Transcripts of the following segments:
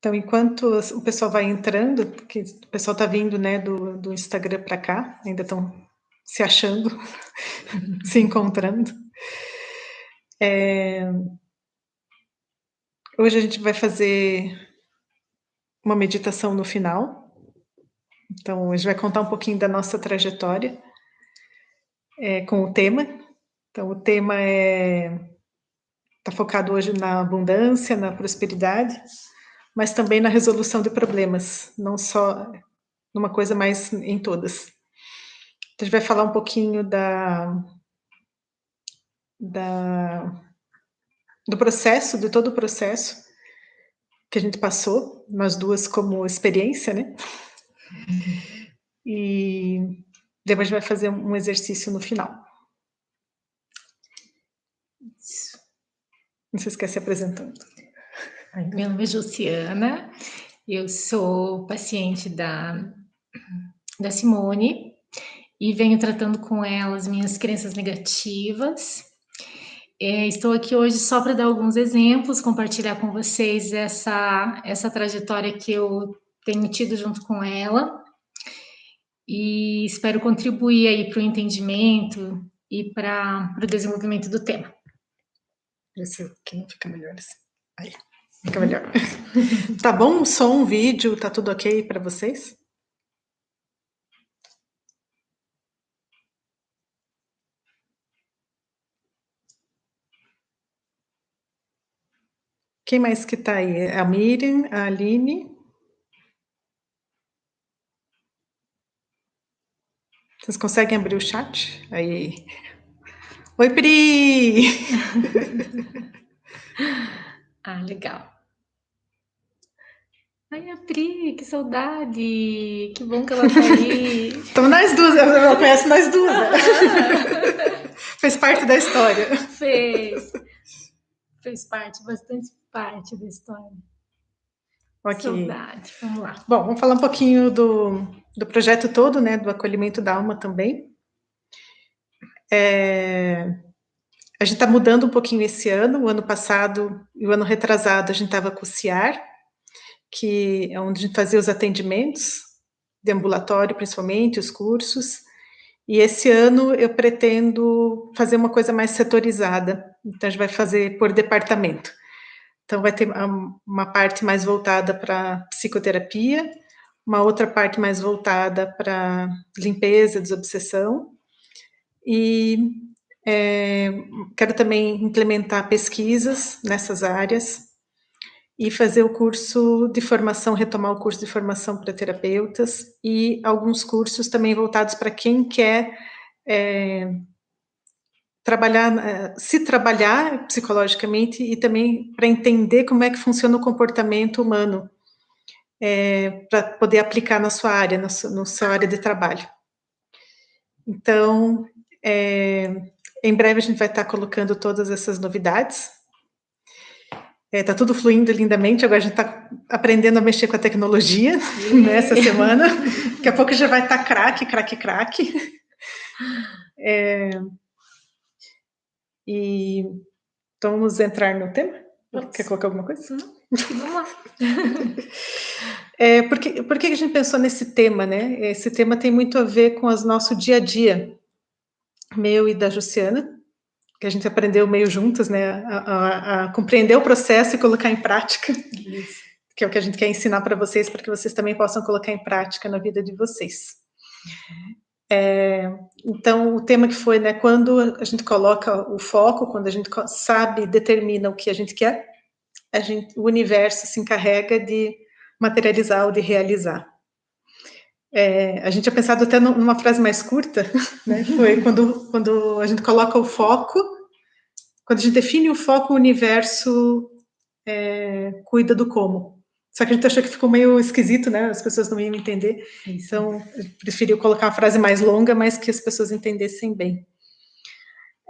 Então, enquanto o pessoal vai entrando, porque o pessoal está vindo, né, do Instagram para cá, ainda estão se achando, se encontrando. Hoje a gente vai fazer uma meditação no final. Então, a gente vai contar um pouquinho da nossa trajetória com o tema. Então, o tema está focado hoje na abundância, na prosperidade, mas também na resolução de problemas, não só numa coisa, mas em todas. Então, a gente vai falar um pouquinho do processo, de todo o processo que a gente passou, nós duas como experiência, né? E depois a gente vai fazer um exercício no final. Isso. Não se esquece apresentando. Meu nome é Jussiana, eu sou paciente da Simone e venho tratando com ela as minhas crenças negativas. Estou aqui hoje só para dar alguns exemplos, compartilhar com vocês essa trajetória que eu tenho tido junto com ela e espero contribuir aí para o entendimento e para o desenvolvimento do tema. Esse aqui não fica melhor assim. Aí, fica melhor. Tá bom o som, o vídeo, tá tudo ok para vocês? Quem mais que tá aí? A Miriam, a Aline. Vocês conseguem abrir o chat? Aí. Oi, Pri! Legal. Ai, a Pri, que saudade! Que bom que ela tá aí. Estamos nós duas, ela conhece nós duas, né? Fez parte da história. Fez bastante parte da história. Ok. Saudade, vamos lá. Bom, vamos falar um pouquinho do projeto todo, né, do acolhimento da alma também. A gente está mudando um pouquinho esse ano. O ano passado e o ano retrasado a gente estava com o CIAR, que é onde a gente fazia os atendimentos, de ambulatório principalmente, os cursos. E esse ano eu pretendo fazer uma coisa mais setorizada. Então a gente vai fazer por departamento. Então vai ter uma parte mais voltada para psicoterapia, uma outra parte mais voltada para limpeza, desobsessão. E quero também implementar pesquisas nessas áreas e fazer o curso de formação, retomar o curso de formação para terapeutas e alguns cursos também voltados para quem quer se trabalhar psicologicamente e também para entender como é que funciona o comportamento humano, para poder aplicar na sua área, na sua área de trabalho. Então, em breve a gente vai estar colocando todas essas novidades. Está tudo fluindo lindamente, agora a gente está aprendendo a mexer com a tecnologia nessa semana. Daqui a pouco já vai estar craque. E então vamos entrar no tema? Quer colocar alguma coisa? Vamos lá. Por que a gente pensou nesse tema, né? Esse tema tem muito a ver com o nosso dia a dia, meu e da Jussiana, que a gente aprendeu meio juntas, né? A compreender o processo e colocar em prática. Isso. Que é o que a gente quer ensinar para vocês, para que vocês também possam colocar em prática na vida de vocês. Então, o tema que foi, né, quando a gente coloca o foco, quando a gente sabe, determina o que a gente quer, o universo se encarrega de materializar ou de realizar. A gente tinha pensado até numa frase mais curta, né, foi quando a gente coloca o foco, quando a gente define o foco, o universo cuida do como. Só que a gente achou que ficou meio esquisito, né? As pessoas não iam entender. Então, eu preferi colocar uma frase mais longa, mas que as pessoas entendessem bem.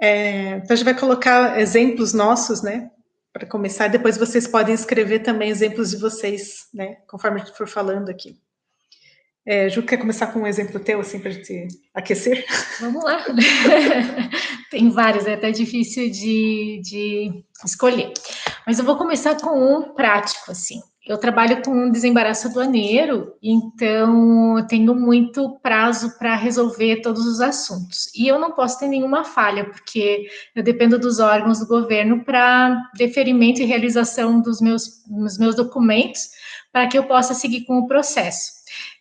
Então, a gente vai colocar exemplos nossos, né? Para começar, depois vocês podem escrever também exemplos de vocês, né? Conforme a gente for falando aqui. Ju, quer começar com um exemplo teu, assim, para a gente aquecer? Vamos lá. Tem vários, é até difícil de escolher. Mas eu vou começar com um prático, assim. eu trabalho com desembaraço aduaneiro, então eu tenho muito prazo para resolver todos os assuntos. E eu não posso ter nenhuma falha, porque eu dependo dos órgãos do governo para deferimento e realização dos meus documentos, para que eu possa seguir com o processo.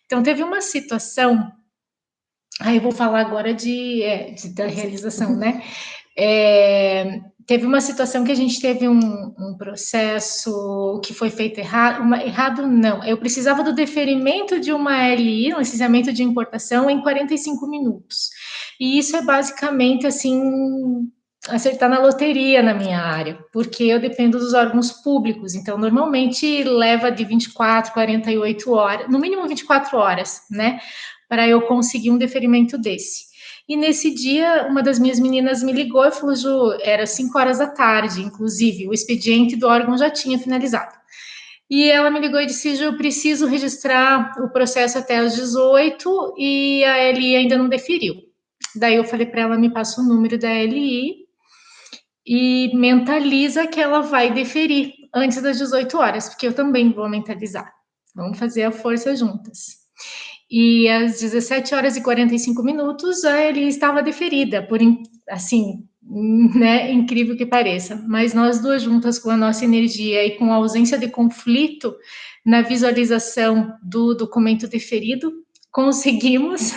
Então, teve uma situação. Aí eu vou falar agora da realização, né? Teve uma situação que a gente teve um processo que foi feito errado, errado não, eu precisava do deferimento de uma LI, um licenciamento de importação, em 45 minutos. E isso é basicamente, assim, acertar na loteria na minha área, porque eu dependo dos órgãos públicos, então normalmente leva de 24, 48 horas, no mínimo 24 horas, né, para eu conseguir um deferimento desse. E nesse dia, uma das minhas meninas me ligou e falou, Ju, era 5 horas da tarde, inclusive, o expediente do órgão já tinha finalizado. E ela me ligou e disse, Ju, preciso registrar o processo até às 18 e a LI ainda não deferiu. Daí eu falei para ela, me passa o número da LI e mentaliza que ela vai deferir antes das 18 horas, porque eu também vou mentalizar. Vamos fazer a força juntas. E às 17 horas e 45 minutos, ele estava deferida, assim, né, incrível que pareça. Mas nós duas juntas, com a nossa energia e com a ausência de conflito na visualização do documento deferido, conseguimos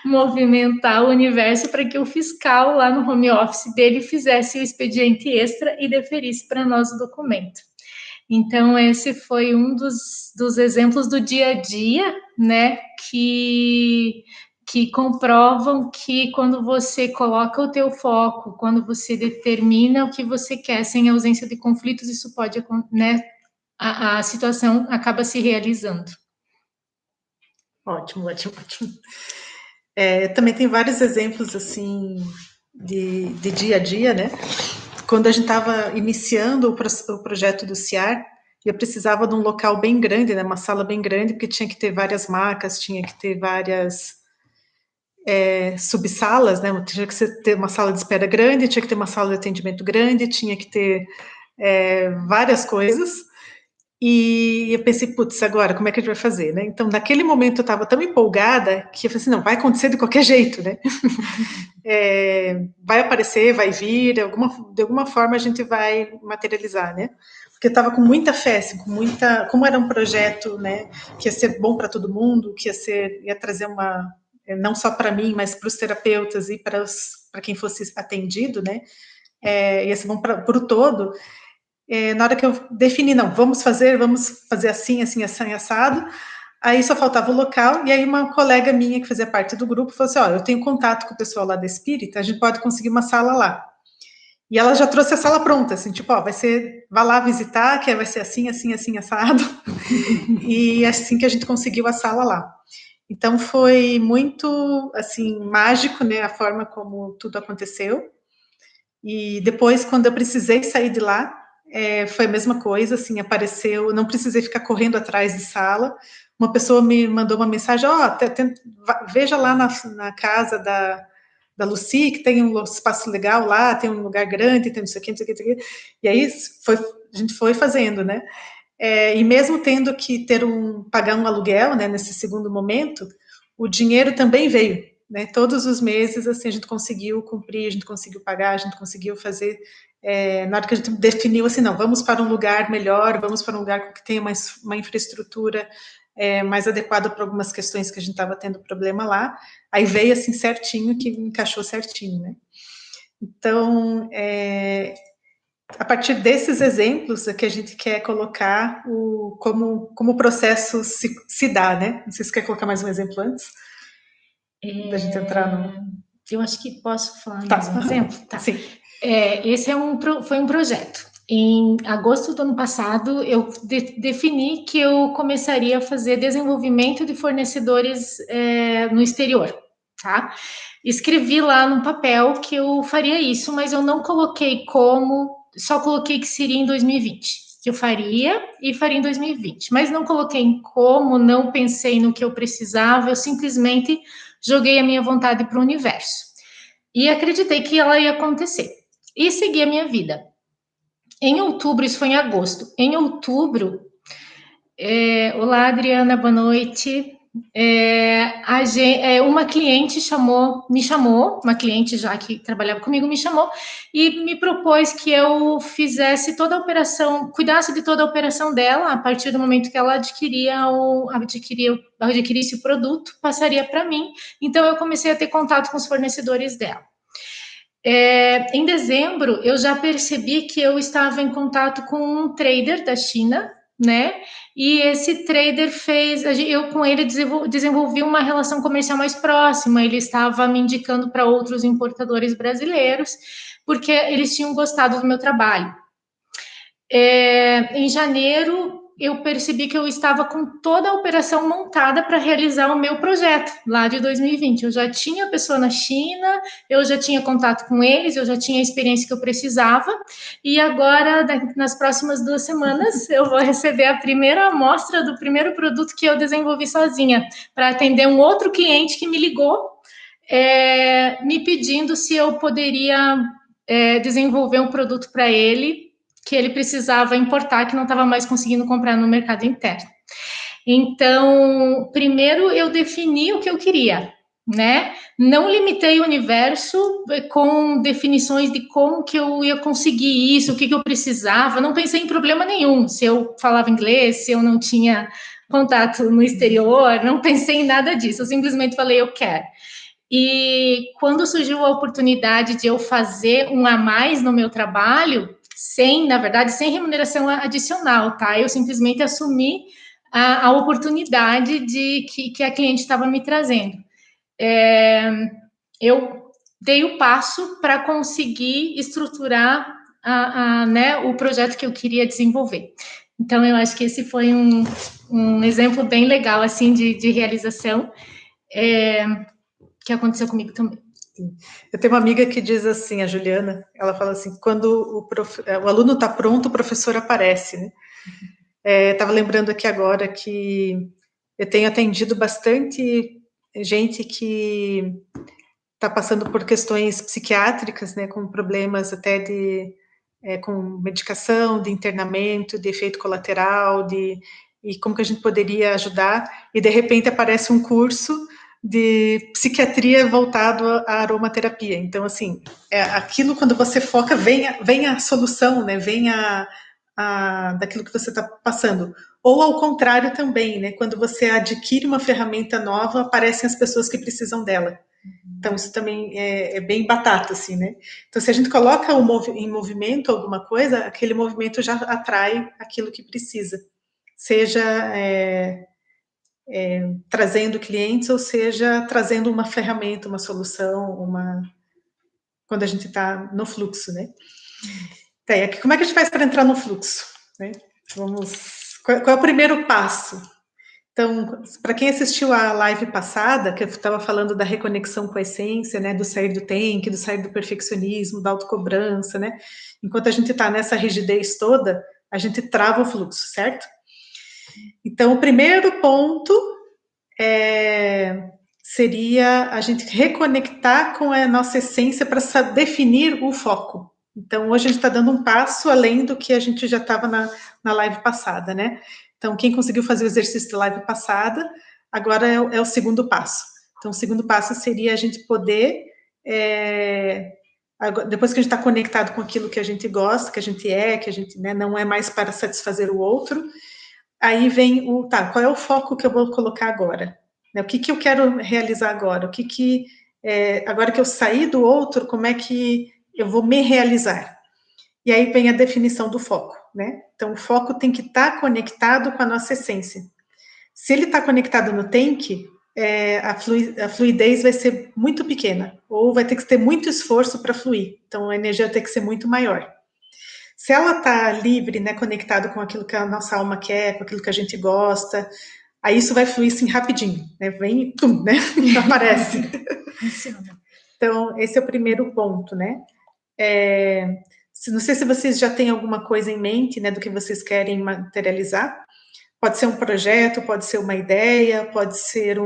movimentar o universo para que o fiscal lá no home office dele fizesse o expediente extra e deferisse para nós o documento. Então, esse foi um dos exemplos do dia a dia, né, que comprovam que quando você coloca o teu foco, quando você determina o que você quer, sem ausência de conflitos, isso pode, né, a situação acaba se realizando. Ótimo, ótimo, ótimo. Também tem vários exemplos, assim, de dia a dia, né? Quando a gente estava iniciando o projeto do CIAR, eu precisava de um local bem grande, né? Uma sala bem grande, porque tinha que ter várias macas, tinha que ter várias subsalas, né? Tinha que ter uma sala de espera grande, tinha que ter uma sala de atendimento grande, tinha que ter várias coisas. E eu pensei, putz, agora, como é que a gente vai fazer, né? Então, naquele momento, eu estava tão empolgada que eu falei assim, não, vai acontecer de qualquer jeito, né? Vai aparecer, vai vir, de alguma forma a gente vai materializar, né? Porque eu estava com muita fé, assim, como era um projeto, né, que ia ser bom para todo mundo, que ia trazer não só para mim, mas para os terapeutas e para quem fosse atendido, né? Ia ser bom para o todo. Na hora que eu defini, não, vamos fazer assim, assim, assim, assado. Aí só faltava o local, e aí uma colega minha que fazia parte do grupo falou assim, ó, eu tenho contato com o pessoal lá da Espírita, a gente pode conseguir uma sala lá. E ela já trouxe a sala pronta, assim, tipo, ó, vai lá visitar, que vai ser assim, assim, assim, assado. E assim que a gente conseguiu a sala lá. Então foi muito, assim, mágico, né, a forma como tudo aconteceu. E depois, quando eu precisei sair de lá, foi a mesma coisa, assim, apareceu, não precisei ficar correndo atrás de sala. Uma pessoa me mandou uma mensagem, ó, veja lá na casa da Lucy, que tem um espaço legal lá, tem um lugar grande, tem não sei o que, não sei o que, não sei o que. E aí a gente foi fazendo, né? E mesmo tendo que pagar um aluguel, né, nesse segundo momento, o dinheiro também veio, né? Todos os meses, assim, a gente conseguiu cumprir, a gente conseguiu pagar, a gente conseguiu fazer. Na hora que a gente definiu, assim, não, vamos para um lugar melhor, vamos para um lugar que tenha uma infraestrutura mais adequada para algumas questões que a gente estava tendo problema lá. Aí veio, assim, certinho, que encaixou certinho, né? Então, a partir desses exemplos é que a gente quer colocar como o processo se dá, né? Não sei se você quer colocar mais um exemplo antes da gente entrar no... Eu acho que posso falar mais um exemplo? Tá. Sim. Esse foi um projeto. Em agosto do ano passado, eu defini que eu começaria a fazer desenvolvimento de fornecedores no exterior, tá? Escrevi lá no papel que eu faria isso, mas eu não coloquei só coloquei que seria em 2020, que eu faria e faria em 2020, mas não coloquei em como, não pensei no que eu precisava, eu simplesmente joguei a minha vontade para o universo. E acreditei que ela ia acontecer. E segui a minha vida. Em outubro, isso foi em agosto, em outubro, Olá, Adriana, boa noite. Uma cliente me chamou, uma cliente já que trabalhava comigo me chamou e me propôs que eu fizesse toda a operação, cuidasse de toda a operação dela a partir do momento que ela adquirisse o produto, passaria para mim. Então eu comecei a ter contato com os fornecedores dela. Em dezembro, eu já percebi que eu estava em contato com um trader da China, né? E esse trader eu com ele desenvolvi uma relação comercial mais próxima. Ele estava me indicando para outros importadores brasileiros, porque eles tinham gostado do meu trabalho. Em janeiro, eu percebi que eu estava com toda a operação montada para realizar o meu projeto lá de 2020. Eu já tinha pessoa na China, eu já tinha contato com eles, eu já tinha a experiência que eu precisava, e agora, nas próximas 2 semanas, eu vou receber a primeira amostra do primeiro produto que eu desenvolvi sozinha, para atender um outro cliente que me ligou, me pedindo se eu poderia desenvolver um produto para ele, que ele precisava importar, que não estava mais conseguindo comprar no mercado interno. Então, primeiro eu defini o que eu queria, né? Não limitei o universo com definições de como que eu ia conseguir isso, o que eu precisava, não pensei em problema nenhum, se eu falava inglês, se eu não tinha contato no exterior, não pensei em nada disso, eu simplesmente falei, eu quero. E quando surgiu a oportunidade de eu fazer um a mais no meu trabalho, na verdade, sem remuneração adicional, tá? Eu simplesmente assumi a oportunidade que a cliente estava me trazendo. Eu dei o passo para conseguir estruturar né, o projeto que eu queria desenvolver. Então, eu acho que esse foi um exemplo bem legal, assim, de realização, que aconteceu comigo também. Eu tenho uma amiga que diz assim, a Juliana, ela fala assim, quando o aluno está pronto, o professor aparece, né? Estava lembrando aqui agora que eu tenho atendido bastante gente que está passando por questões psiquiátricas, né, com problemas até com medicação, de internamento, de efeito colateral, e como que a gente poderia ajudar, e de repente aparece um curso de psiquiatria voltado à aromaterapia. Então, assim, aquilo quando você foca, vem a solução, né? Vem daquilo que você está passando. Ou ao contrário também, né? Quando você adquire uma ferramenta nova, aparecem as pessoas que precisam dela. Então, isso também é bem batata, assim, né? Então, se a gente coloca em movimento alguma coisa, aquele movimento já atrai aquilo que precisa. Seja trazendo clientes, ou seja, trazendo uma ferramenta, uma solução, quando a gente está no fluxo, né? Então, como é que a gente faz para entrar no fluxo? Né? Qual é o primeiro passo? Então, para quem assistiu a live passada, que eu estava falando da reconexão com a essência, né, do sair do tanque, do sair do perfeccionismo, da autocobrança, né? Enquanto a gente está nessa rigidez toda, a gente trava o fluxo, certo? Então, o primeiro ponto seria a gente reconectar com a nossa essência para definir o foco. Então, hoje a gente está dando um passo além do que a gente já estava na live passada, né? Então, quem conseguiu fazer o exercício da live passada, agora é o segundo passo. Então, o segundo passo seria a gente poder, depois que a gente está conectado com aquilo que a gente gosta, que a gente né, não é mais para satisfazer o outro, aí vem qual é o foco que eu vou colocar agora? O que eu quero realizar agora? Agora que eu saí do outro, como é que eu vou me realizar? E aí vem a definição do foco, né? Então, o foco tem que estar conectado com a nossa essência. Se ele está conectado no tanque, a fluidez vai ser muito pequena, ou vai ter que ter muito esforço para fluir. Então, a energia vai ter que ser muito maior. Se ela está livre, né, conectado com aquilo que a nossa alma quer, com aquilo que a gente gosta, aí isso vai fluir assim rapidinho, né? Vem e tum, né? Aparece. Então, esse é o primeiro ponto, né? Não sei se vocês já têm alguma coisa em mente, né, do que vocês querem materializar. Pode ser um projeto, pode ser uma ideia, pode ser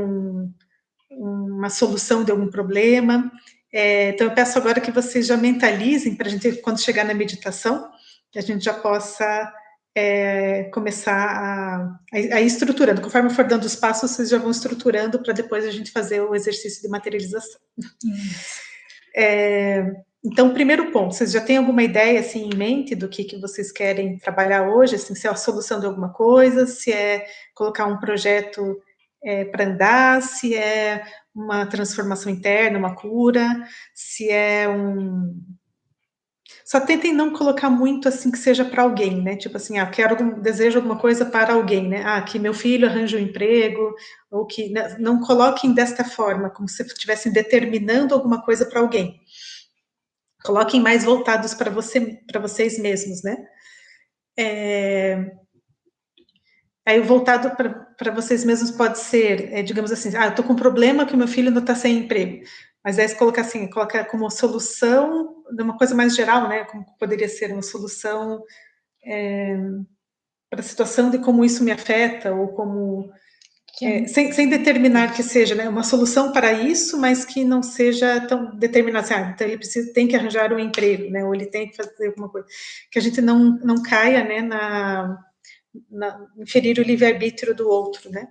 uma solução de algum problema. Então, eu peço agora que vocês já mentalizem, para a gente, quando chegar na meditação, que a gente já possa começar a ir estruturando. Conforme for dando os passos, vocês já vão estruturando para depois a gente fazer o exercício de materialização. Então, primeiro ponto, vocês já têm alguma ideia assim em mente do que vocês querem trabalhar hoje? Assim, se é a solução de alguma coisa, se é colocar um projeto para andar, se é uma transformação interna, uma cura, se é Só tentem não colocar muito assim que seja para alguém, né? Tipo assim, desejo alguma coisa para alguém, né? Que meu filho arranje um emprego, ou que não coloquem desta forma, como se estivessem determinando alguma coisa para alguém. Coloquem mais voltados para vocês mesmos, né? Aí o voltado para vocês mesmos pode ser, digamos assim, eu estou com um problema que o meu filho não está sem emprego. Mas aí você coloca como solução de uma coisa mais geral, né? Como poderia ser uma solução para a situação de como isso me afeta, ou como... sem determinar que seja, né, uma solução para isso, mas que não seja tão determinada, então ele tem que arranjar um emprego, né, ou ele tem que fazer alguma coisa, que a gente não caia, né, em ferir o livre-arbítrio do outro, né.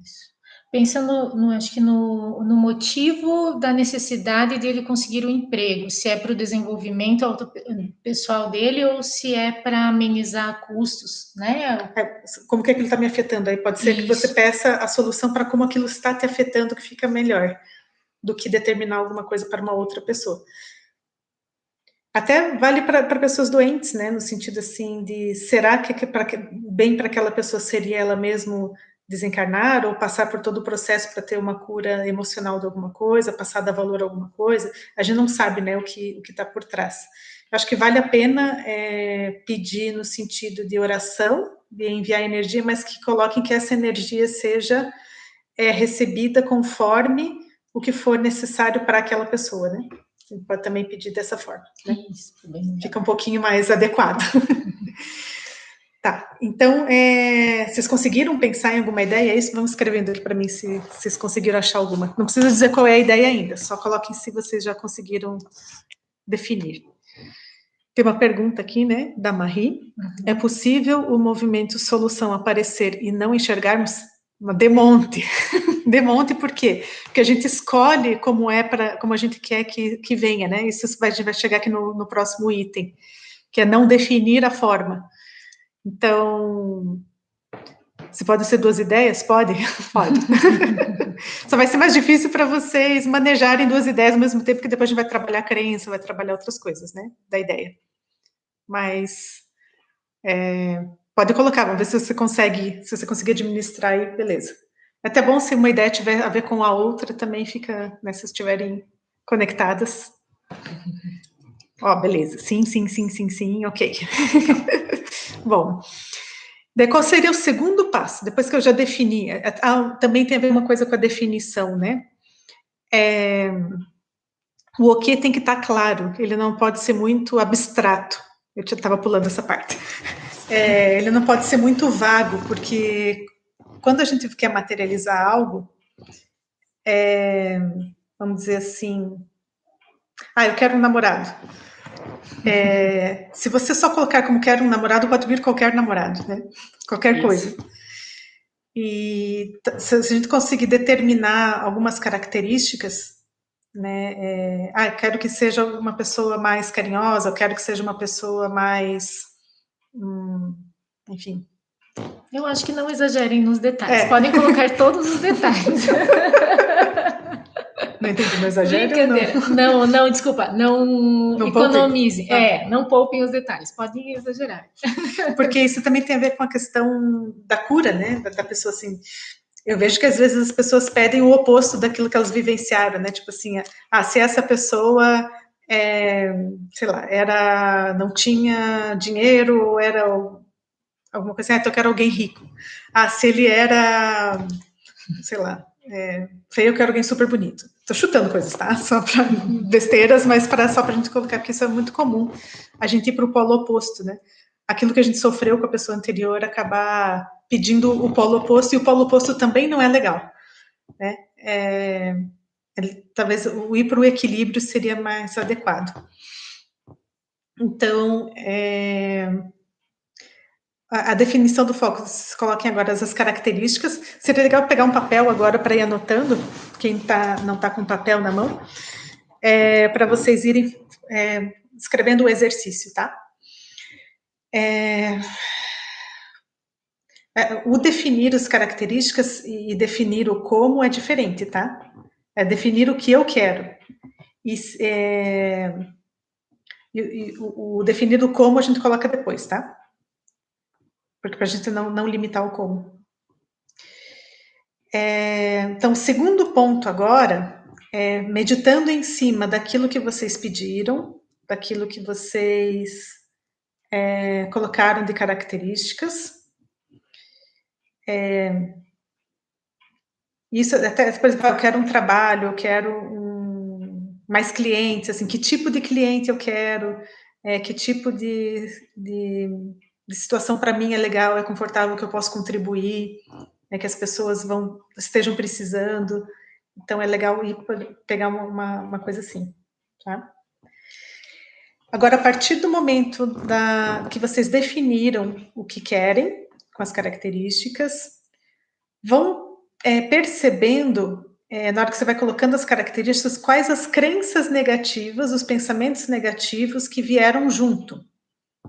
Isso. Pensando, acho que no motivo da necessidade dele conseguir um emprego, se é para o desenvolvimento pessoal dele ou se é para amenizar custos, né? Como que aquilo está me afetando? Aí pode ser que você peça a solução para como aquilo está te afetando, que fica melhor do que determinar alguma coisa para uma outra pessoa. Até vale para pessoas doentes, né? No sentido assim de, será que bem para aquela pessoa seria ela mesmo desencarnar ou passar por todo o processo para ter uma cura emocional de alguma coisa, passar a dar valor a alguma coisa? A gente não sabe, né, o que está por trás. Eu acho que vale a pena pedir no sentido de oração, de enviar energia, mas que coloquem que essa energia seja recebida conforme o que for necessário para aquela pessoa, né? Você pode também pedir dessa forma, né? Isso, fica um pouquinho mais adequado. Tá, então, vocês conseguiram pensar em alguma ideia? É isso? Vão escrevendo para mim se vocês conseguiram achar alguma. Não precisa dizer qual é a ideia ainda, só coloquem se vocês já conseguiram definir. Tem uma pergunta aqui, né, da Marie. É possível o movimento solução aparecer e não enxergarmos? Demonte. Demonte por quê? Porque a gente escolhe como a gente quer que venha, né? Isso a gente vai chegar aqui no próximo item, que é não definir a forma. Então, se pode ser duas ideias? Pode? Pode. Só vai ser mais difícil para vocês manejarem duas ideias ao mesmo tempo, porque depois a gente vai trabalhar a crença, vai trabalhar outras coisas, né? Da ideia. Mas pode colocar, vamos ver se você conseguir administrar aí, beleza. É até bom se uma ideia tiver a ver com a outra, também fica, né, se estiverem conectadas. Beleza. Sim, ok. Bom, daí qual seria o segundo passo? Depois que eu já defini, também tem a ver uma coisa com a definição, né? O o que tem que estar claro, ele não pode ser muito abstrato. Eu já estava pulando essa parte. Ele não pode ser muito vago, porque quando a gente quer materializar algo, vamos dizer assim, eu quero um namorado. Se você só colocar como quero um namorado, pode vir qualquer namorado, né? Qualquer coisa. E se a gente conseguir determinar algumas características, né? Eu quero que seja uma pessoa mais carinhosa, eu quero que seja uma pessoa mais, enfim. Eu acho que não exagerem nos detalhes. Podem colocar todos os detalhes. Não entendi, não exagero? Brincadeira. Não, desculpa. Não economize. Não poupem os detalhes. Podem exagerar. Porque isso também tem a ver com a questão da cura, né? Da pessoa, assim... Eu vejo que às vezes as pessoas pedem o oposto daquilo que elas vivenciaram, né? Tipo assim, se essa pessoa, sei lá, não tinha dinheiro, ou era alguma coisa assim, então eu quero alguém rico. Se ele era, sei lá, feio, eu quero alguém super bonito. Tô chutando coisas, tá? Só para besteiras, mas só pra gente colocar, porque isso é muito comum, a gente ir pro polo oposto, né? Aquilo que a gente sofreu com a pessoa anterior, acabar pedindo o polo oposto, e o polo oposto também não é legal, né? Talvez o ir para o equilíbrio seria mais adequado. Então, a definição do foco, vocês coloquem agora as características. Seria legal pegar um papel agora para ir anotando, quem não está com papel na mão, para vocês irem escrevendo o exercício, tá? O definir as características e definir o como é diferente, tá? É definir o que eu quero. E o definir o como a gente coloca depois, tá? Porque para a gente não limitar o como. Então, o segundo ponto agora é meditando em cima daquilo que vocês pediram, daquilo que vocês colocaram de características. Isso, até, por exemplo, eu quero um trabalho, eu quero mais clientes, assim, que tipo de cliente eu quero, que tipo de situação para mim é legal, é confortável, que eu posso contribuir, que as pessoas estejam precisando. Então, é legal ir pegar uma coisa assim, tá? Agora, a partir do momento que vocês definiram o que querem, com as características, vão percebendo, na hora que você vai colocando as características, quais as crenças negativas, os pensamentos negativos que vieram junto.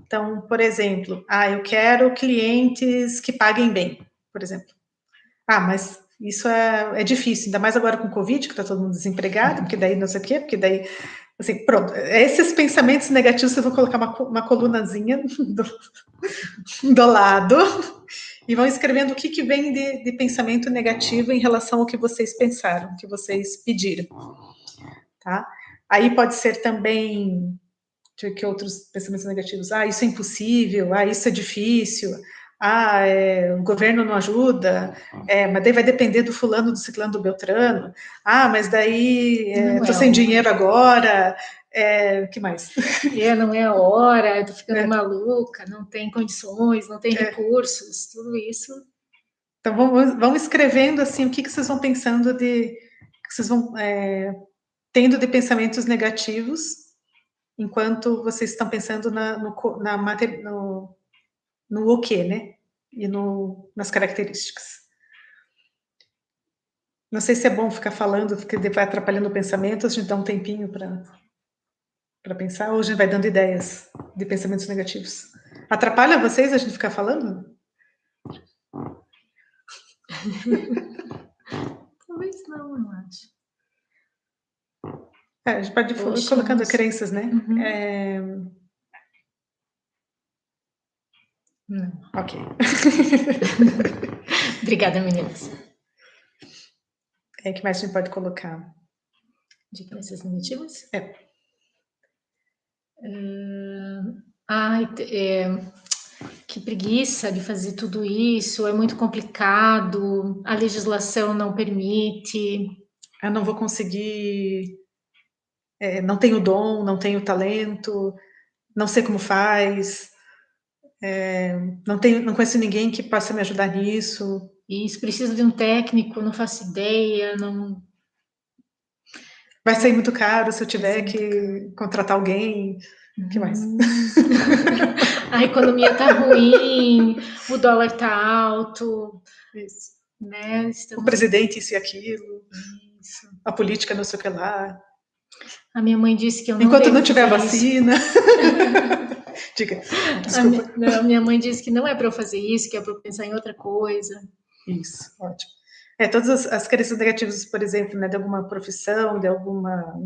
Então, por exemplo, eu quero clientes que paguem bem, por exemplo. Mas isso é difícil, ainda mais agora com o Covid, que está todo mundo desempregado, porque daí não sei o quê, porque daí, assim, pronto. Esses pensamentos negativos, vocês vão colocar uma colunazinha do lado e vão escrevendo o que vem de pensamento negativo em relação ao que vocês pensaram, que vocês pediram, tá? Aí pode ser também que outros pensamentos negativos, isso é impossível, isso é difícil, o governo não ajuda, mas daí vai depender do fulano, do ciclano, do beltrano, mas daí estou sem dinheiro agora, que mais? Não é a hora, eu tô ficando maluca, não tem condições, não tem recursos, tudo isso. Então, vão escrevendo, assim, o que vocês vão pensando que vocês vão tendo de pensamentos negativos, enquanto vocês estão pensando no o quê, né? E nas características. Não sei se é bom ficar falando, porque vai atrapalhando o pensamento, a gente dá um tempinho para pensar, ou a gente vai dando ideias de pensamentos negativos. Atrapalha vocês a gente ficar falando? Talvez não, eu acho. A gente pode ir colocando crenças, né? Uhum. Não. Ok. Obrigada, meninas. O que mais a gente pode colocar? De crenças negativas? Que preguiça de fazer tudo isso, é muito complicado, a legislação não permite. Eu não vou conseguir, não tenho dom, não tenho talento, não sei como faz, não conheço ninguém que possa me ajudar nisso. Isso, preciso de um técnico, não faço ideia, não... Vai sair muito caro se eu tiver que contratar alguém. O que mais? A economia tá ruim, o dólar tá alto. Isso. Né? O presidente, isso e aquilo. Isso. A política, não sei o que lá. A minha mãe disse que eu não Enquanto não tiver vacina. Diga, desculpa. A minha mãe disse que não é para eu fazer isso, que é para eu pensar em outra coisa. Isso, ótimo. Todas as crenças negativas, por exemplo, né, de alguma profissão, de alguma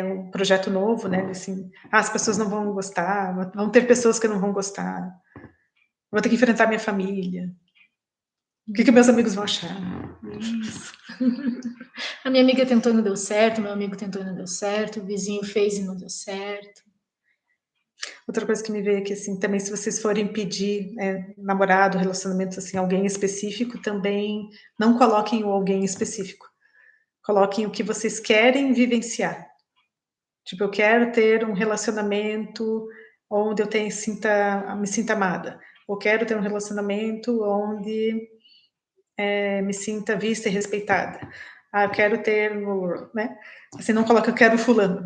um projeto novo, né, assim, as pessoas não vão gostar, vão ter pessoas que não vão gostar, vou ter que enfrentar minha família, o que meus amigos vão achar? Isso. A minha amiga tentou e não deu certo, meu amigo tentou e não deu certo, o vizinho fez e não deu certo. Outra coisa que me veio aqui, assim, também, se vocês forem pedir namorado, relacionamento, assim, alguém específico, também não coloquem o alguém específico. Coloquem o que vocês querem vivenciar. Tipo, eu quero ter um relacionamento onde eu me sinta amada. Ou quero ter um relacionamento onde me sinta vista e respeitada. Eu quero ter, né? Assim, não coloca eu quero fulano.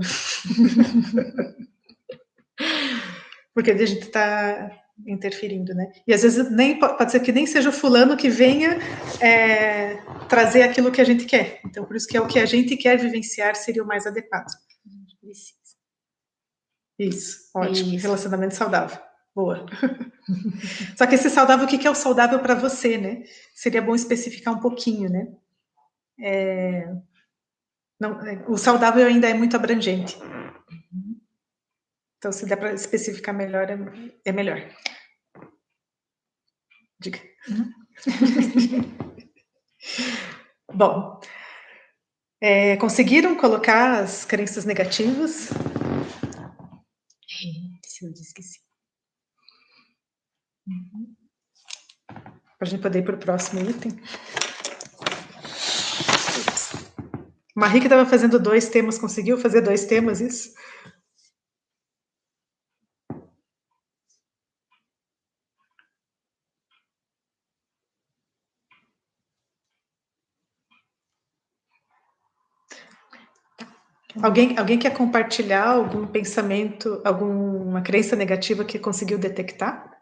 Porque a gente está interferindo, né? E às vezes nem pode ser que nem seja o fulano que venha trazer aquilo que a gente quer. Então, por isso que é o que a gente quer vivenciar seria o mais adequado. Isso, ótimo. Isso. Relacionamento saudável. Boa. Só que esse saudável, o que é o saudável para você, né? Seria bom especificar um pouquinho, né? Não, o saudável ainda é muito abrangente. Então, se der para especificar melhor, é melhor. Diga. Bom, conseguiram colocar as crenças negativas? Se eu esqueci. Para a gente poder ir para o próximo item. Marie que estava fazendo 2 temas, conseguiu fazer 2 temas, isso? Alguém quer compartilhar algum pensamento, alguma crença negativa que conseguiu detectar?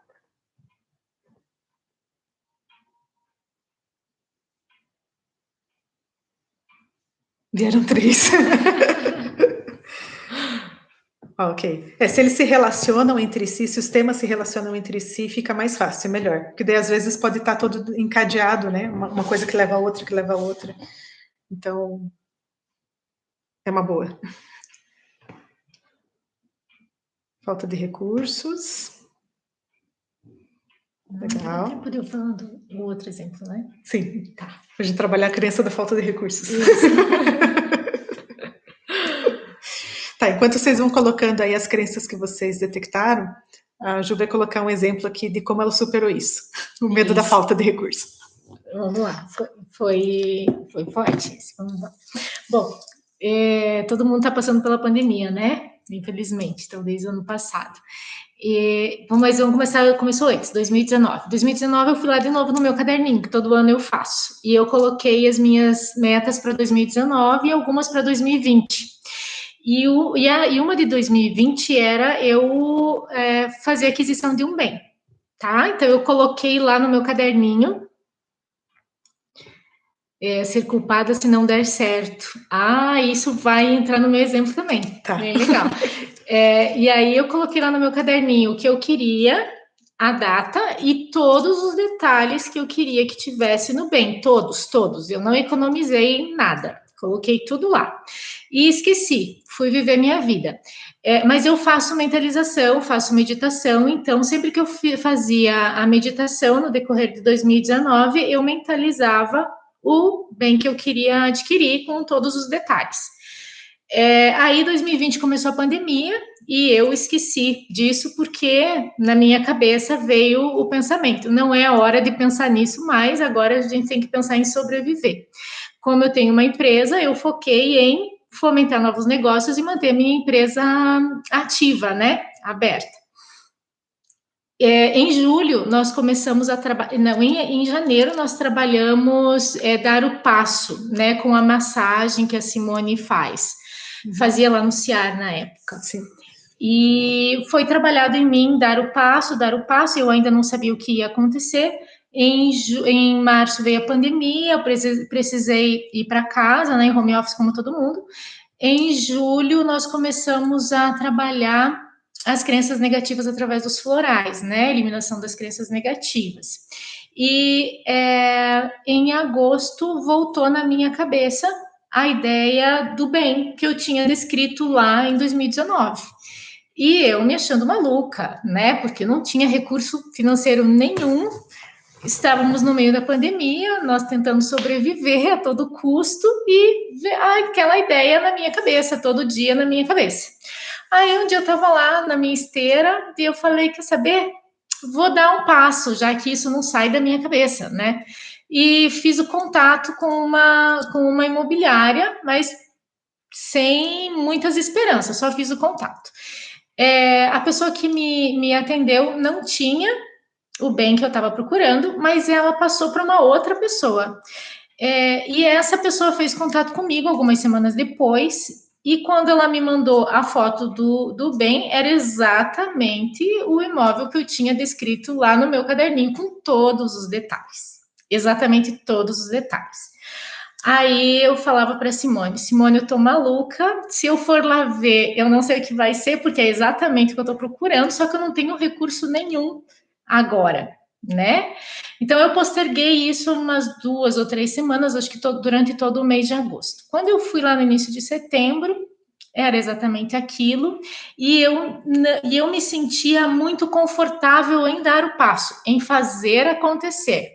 Vieram 3. Ok. Se eles se relacionam entre si, se os temas se relacionam entre si, fica mais fácil, melhor. Porque daí, às vezes, pode estar todo encadeado, né? Uma coisa que leva a outra, que leva a outra. Então, é uma boa. Falta de recursos. Legal. Até poder falar do outro exemplo, né? Sim. Tá. A gente trabalhar a crença da falta de recursos. Tá, enquanto vocês vão colocando aí as crenças que vocês detectaram, a Ju vai colocar um exemplo aqui de como ela superou isso. O medo da falta de recursos. Vamos lá. Foi forte isso. Vamos lá. Bom, todo mundo está passando pela pandemia, né? Infelizmente, então desde o ano passado. Mas vamos começar, começou antes, 2019. 2019 eu fui lá de novo no meu caderninho, que todo ano eu faço. E eu coloquei as minhas metas para 2019 e algumas para 2020. E uma de 2020 era eu fazer aquisição de um bem, tá? Então eu coloquei lá no meu caderninho, ser culpada se não der certo. Isso vai entrar no meu exemplo também. Tá. Bem legal. E aí eu coloquei lá no meu caderninho o que eu queria, a data e todos os detalhes que eu queria que tivesse no bem. Todos. Eu não economizei nada. Coloquei tudo lá. E esqueci. Fui viver minha vida. Mas eu faço mentalização, faço meditação. Então, sempre que eu fazia a meditação no decorrer de 2019, eu mentalizava o bem que eu queria adquirir com todos os detalhes. Aí 2020 começou a pandemia e eu esqueci disso porque na minha cabeça veio o pensamento, não é a hora de pensar nisso mais, agora a gente tem que pensar em sobreviver. Como eu tenho uma empresa, eu foquei em fomentar novos negócios e manter a minha empresa ativa, né, aberta. Em julho, nós começamos a trabalhar. Não, em janeiro, nós trabalhamos dar o passo, né, com a massagem que a Simone faz. Fazia lá no CIAR na época. Sim. E foi trabalhado em mim dar o passo. Eu ainda não sabia o que ia acontecer. Em março veio a pandemia, eu precisei ir para casa, né, em home office, como todo mundo. Em julho, nós começamos a trabalhar as crenças negativas através dos florais, né? Eliminação das crenças negativas. E em agosto voltou na minha cabeça a ideia do bem que eu tinha descrito lá em 2019. E eu me achando maluca, né? Porque não tinha recurso financeiro nenhum. Estávamos no meio da pandemia, nós tentando sobreviver a todo custo e aquela ideia na minha cabeça, todo dia na minha cabeça. Aí um dia eu estava lá na minha esteira e eu falei, quer saber? Vou dar um passo, já que isso não sai da minha cabeça, né? E fiz o contato com uma imobiliária, mas sem muitas esperanças, só fiz o contato. A pessoa que me atendeu não tinha o bem que eu estava procurando, mas ela passou para uma outra pessoa. E essa pessoa fez contato comigo algumas semanas depois E quando ela me mandou a foto do bem, era exatamente o imóvel que eu tinha descrito lá no meu caderninho, com todos os detalhes. Exatamente todos os detalhes. Aí eu falava para Simone, eu tô maluca, se eu for lá ver, eu não sei o que vai ser, porque é exatamente o que eu tô procurando, só que eu não tenho recurso nenhum agora, né? Então eu posterguei isso umas 2 ou 3 semanas, acho que durante todo o mês de agosto. Quando eu fui lá no início de setembro, era exatamente aquilo, e eu me sentia muito confortável em dar o passo, em fazer acontecer.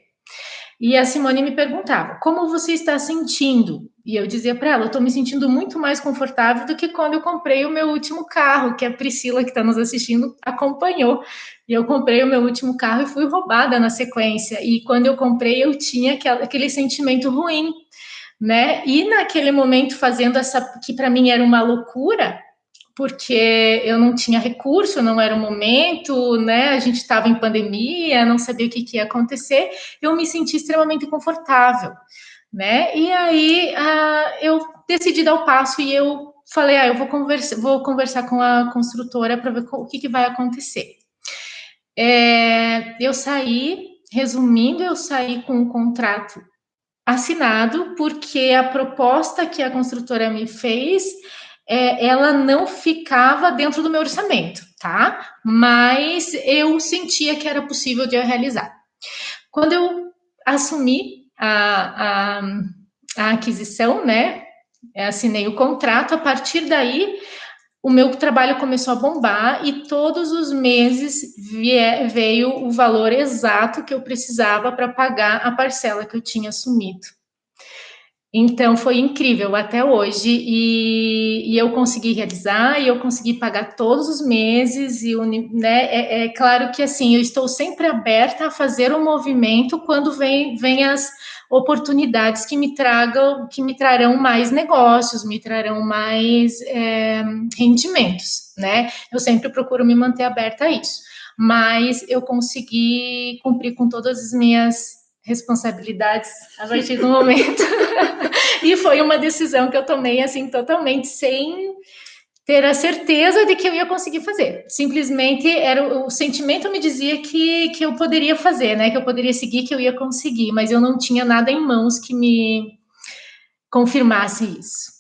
E a Simone me perguntava, como você está sentindo? E eu dizia para ela, eu estou me sentindo muito mais confortável do que quando eu comprei o meu último carro, que a Priscila, que está nos assistindo, acompanhou. E eu comprei o meu último carro e fui roubada na sequência. E quando eu comprei, eu tinha aquele sentimento ruim, né? E naquele momento, fazendo essa, que para mim era uma loucura, porque eu não tinha recurso, não era o momento, né? A gente estava em pandemia, não sabia o que ia acontecer. Eu me senti extremamente confortável, né? E aí eu decidi dar o passo e eu falei, eu vou conversar com a construtora para ver o que vai acontecer. Eu saí, resumindo, eu saí com um contrato assinado, porque a proposta que a construtora me fez, ela não ficava dentro do meu orçamento, tá? Mas eu sentia que era possível de eu realizar. Quando eu assumi a aquisição, né? Assinei o contrato, a partir daí o meu trabalho começou a bombar e todos os meses veio o valor exato que eu precisava para pagar a parcela que eu tinha assumido. Então foi incrível até hoje e eu consegui realizar e eu consegui pagar todos os meses e né, é claro que assim eu estou sempre aberta a fazer um movimento quando vem as oportunidades que me trarão mais negócios, me trarão mais rendimentos, né? Eu sempre procuro me manter aberta a isso, mas eu consegui cumprir com todas as minhas responsabilidades a partir do momento. E foi uma decisão que eu tomei assim totalmente sem ter a certeza de que eu ia conseguir fazer. Simplesmente o sentimento me dizia que eu poderia fazer, né? Que eu poderia seguir, que eu ia conseguir, mas eu não tinha nada em mãos que me confirmasse isso.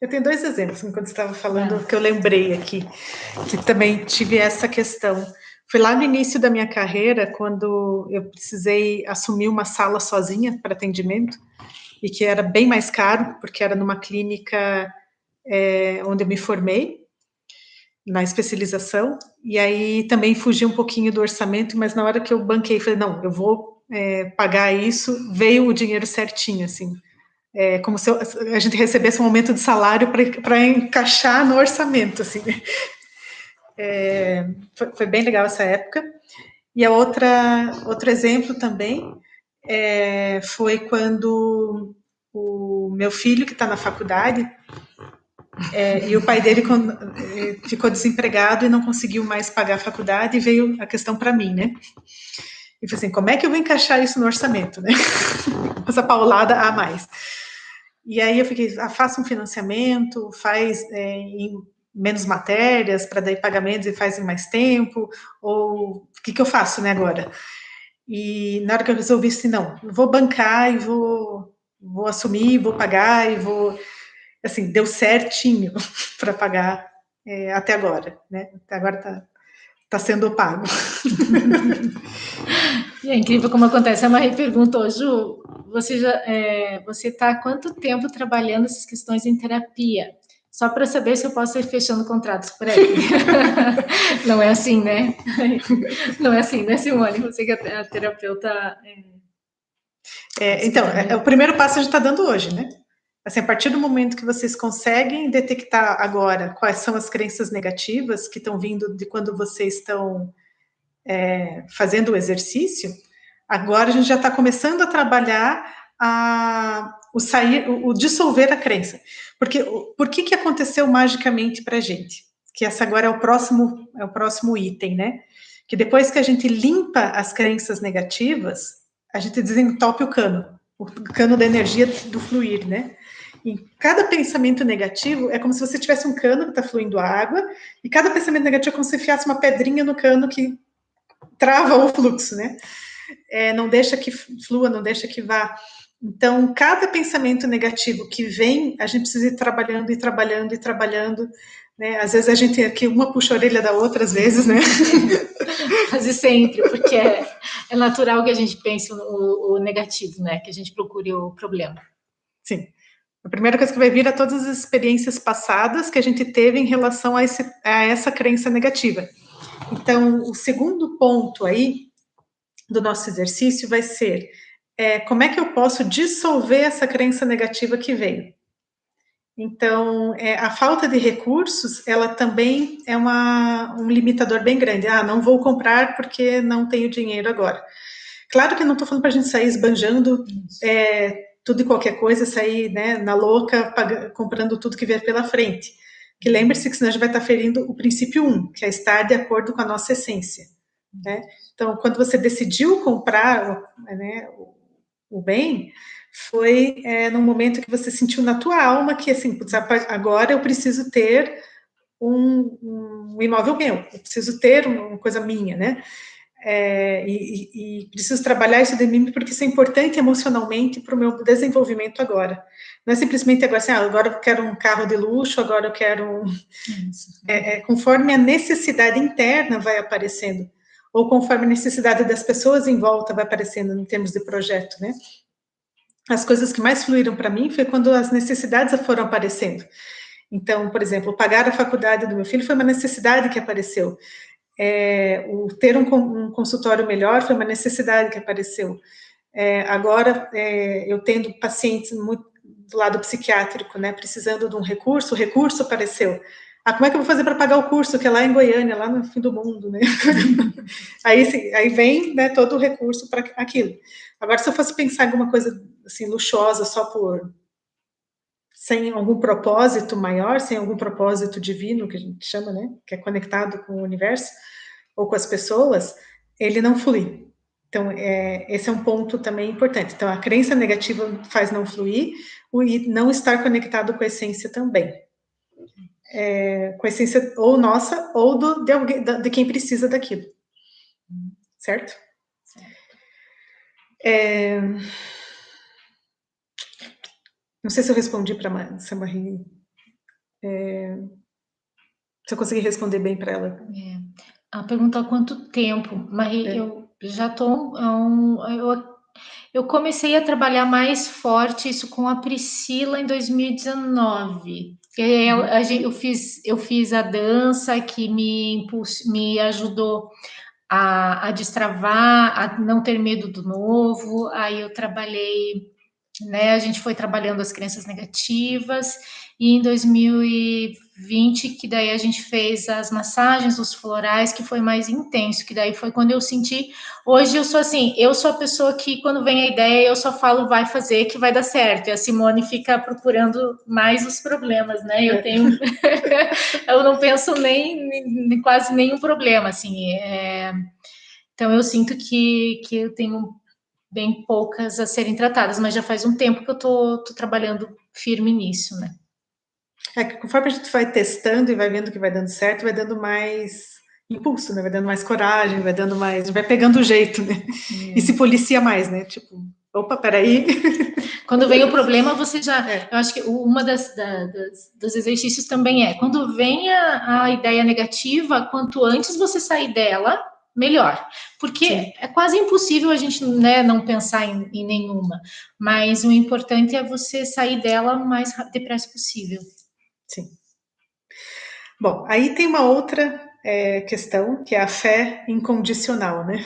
Eu tenho 2 exemplos, enquanto você estava falando, que eu lembrei aqui, que também tive essa questão. Foi lá no início da minha carreira, quando eu precisei assumir uma sala sozinha para atendimento, e que era bem mais caro, porque era numa clínica onde eu me formei, na especialização, e aí também fugi um pouquinho do orçamento, mas na hora que eu banquei, falei, não, eu vou pagar isso, veio o dinheiro certinho, assim. Como se a gente recebesse um aumento de salário para encaixar no orçamento, assim. Foi bem legal essa época. E outro exemplo também foi quando o meu filho, que está na faculdade, e o pai dele ficou desempregado e não conseguiu mais pagar a faculdade, e veio a questão para mim, né? E falei assim, como é que eu vou encaixar isso no orçamento, né? Essa paulada a mais. E aí eu fiquei, faça um financiamento, faz em menos matérias, para daí pagamentos e faz em mais tempo, ou o que eu faço, né, agora? E na hora que eu resolvi assim, não, vou bancar e vou assumir, vou pagar e vou... Assim, deu certinho para pagar até agora, né? Até agora tá sendo pago. E é incrível como acontece. A Marie perguntou, Ju, você está há quanto tempo trabalhando essas questões em terapia? Só para saber se eu posso ir fechando contratos por aí. Não é assim, né? Não é assim, né, Simone? Você que é a terapeuta. Então, o primeiro passo a gente está dando hoje, né? Assim, a partir do momento que vocês conseguem detectar agora quais são as crenças negativas que estão vindo de quando vocês estão fazendo o exercício, agora a gente já está começando a trabalhar o dissolver a crença. Porque por que aconteceu magicamente para a gente? Que essa agora é o próximo item, né? Que depois que a gente limpa as crenças negativas, a gente desentope o cano da energia do fluir, né? em cada pensamento negativo é como se você tivesse um cano que está fluindo água, e cada pensamento negativo é como se você enfiasse uma pedrinha no cano que trava o fluxo, né? Não deixa que flua, não deixa que vá. Então, cada pensamento negativo que vem, a gente precisa ir trabalhando, e trabalhando, e trabalhando, né? Às vezes a gente aqui, uma puxa a orelha da outra, às vezes, né? Quase sempre, porque é natural que a gente pense o negativo, né? Que a gente procure o problema. Sim. A primeira coisa que vai vir é todas as experiências passadas que a gente teve em relação a essa crença negativa. Então, o segundo ponto aí do nosso exercício vai ser como é que eu posso dissolver essa crença negativa que veio. Então, a falta de recursos, ela também é um limitador bem grande. Não vou comprar porque não tenho dinheiro agora. Claro que eu não estou falando para a gente sair esbanjando tudo e qualquer coisa, sair, né, na louca, comprando tudo que vier pela frente. Que lembre-se que senão a gente vai estar ferindo o princípio 1, que é estar de acordo com a nossa essência. Né? Então, quando você decidiu comprar, né, o bem, foi num momento que você sentiu na tua alma que, assim, agora eu preciso ter um imóvel meu, eu preciso ter uma coisa minha, né? E preciso trabalhar isso de mim porque isso é importante emocionalmente para o meu desenvolvimento agora. Não é simplesmente agora assim, agora eu quero um carro de luxo, agora eu quero conforme a necessidade interna vai aparecendo, ou conforme a necessidade das pessoas em volta vai aparecendo em termos de projeto, né? As coisas que mais fluíram para mim foi quando as necessidades foram aparecendo. Então, por exemplo, pagar a faculdade do meu filho foi uma necessidade que apareceu. O ter um consultório melhor foi uma necessidade que apareceu. Agora, eu tendo pacientes muito do lado psiquiátrico, né, precisando de um recurso, o recurso apareceu. Como é que eu vou fazer para pagar o curso, que é lá em Goiânia, lá no fim do mundo, né? aí vem, né, todo o recurso para aquilo. Agora, se eu fosse pensar em alguma coisa assim, luxuosa, sem algum propósito maior, sem algum propósito divino, que a gente chama, né, que é conectado com o universo, ou com as pessoas, ele não flui. Então, esse é um ponto também importante. Então, a crença negativa faz não fluir, e não estar conectado com a essência também. Com a essência ou nossa, ou de quem precisa daquilo. Certo? Não sei se eu respondi para a Marie. Se eu consegui responder bem para ela. A pergunta há quanto tempo? Marie, eu já estou... Eu comecei a trabalhar mais forte isso com a Priscila em 2019. Eu fiz a dança que me ajudou a destravar, a não ter medo do novo. Aí eu trabalhei, né? A gente foi trabalhando as crenças negativas, e em 2020, que daí a gente fez as massagens, os florais, que foi mais intenso, que daí foi quando eu senti. Hoje eu sou assim, eu sou a pessoa que quando vem a ideia, eu só falo, vai fazer, que vai dar certo, e a Simone fica procurando mais os problemas, né? Eu não penso nem quase nenhum problema, assim, então eu sinto que eu tenho bem poucas a serem tratadas, mas já faz um tempo que eu tô trabalhando firme nisso, né? Que conforme a gente vai testando e vai vendo que vai dando certo, vai dando mais impulso, né? Vai dando mais coragem, vai dando mais, vai pegando o jeito, né? E se policia mais, né? Tipo, opa, peraí. Quando vem o problema, você já... Eu acho que uma dos exercícios também quando vem a ideia negativa, quanto antes você sair dela, melhor. Porque Sim. É quase impossível a gente, né, não pensar em nenhuma. Mas o importante é você sair dela o mais depressa possível. Sim. Bom, aí tem uma outra questão, que é a fé incondicional, né?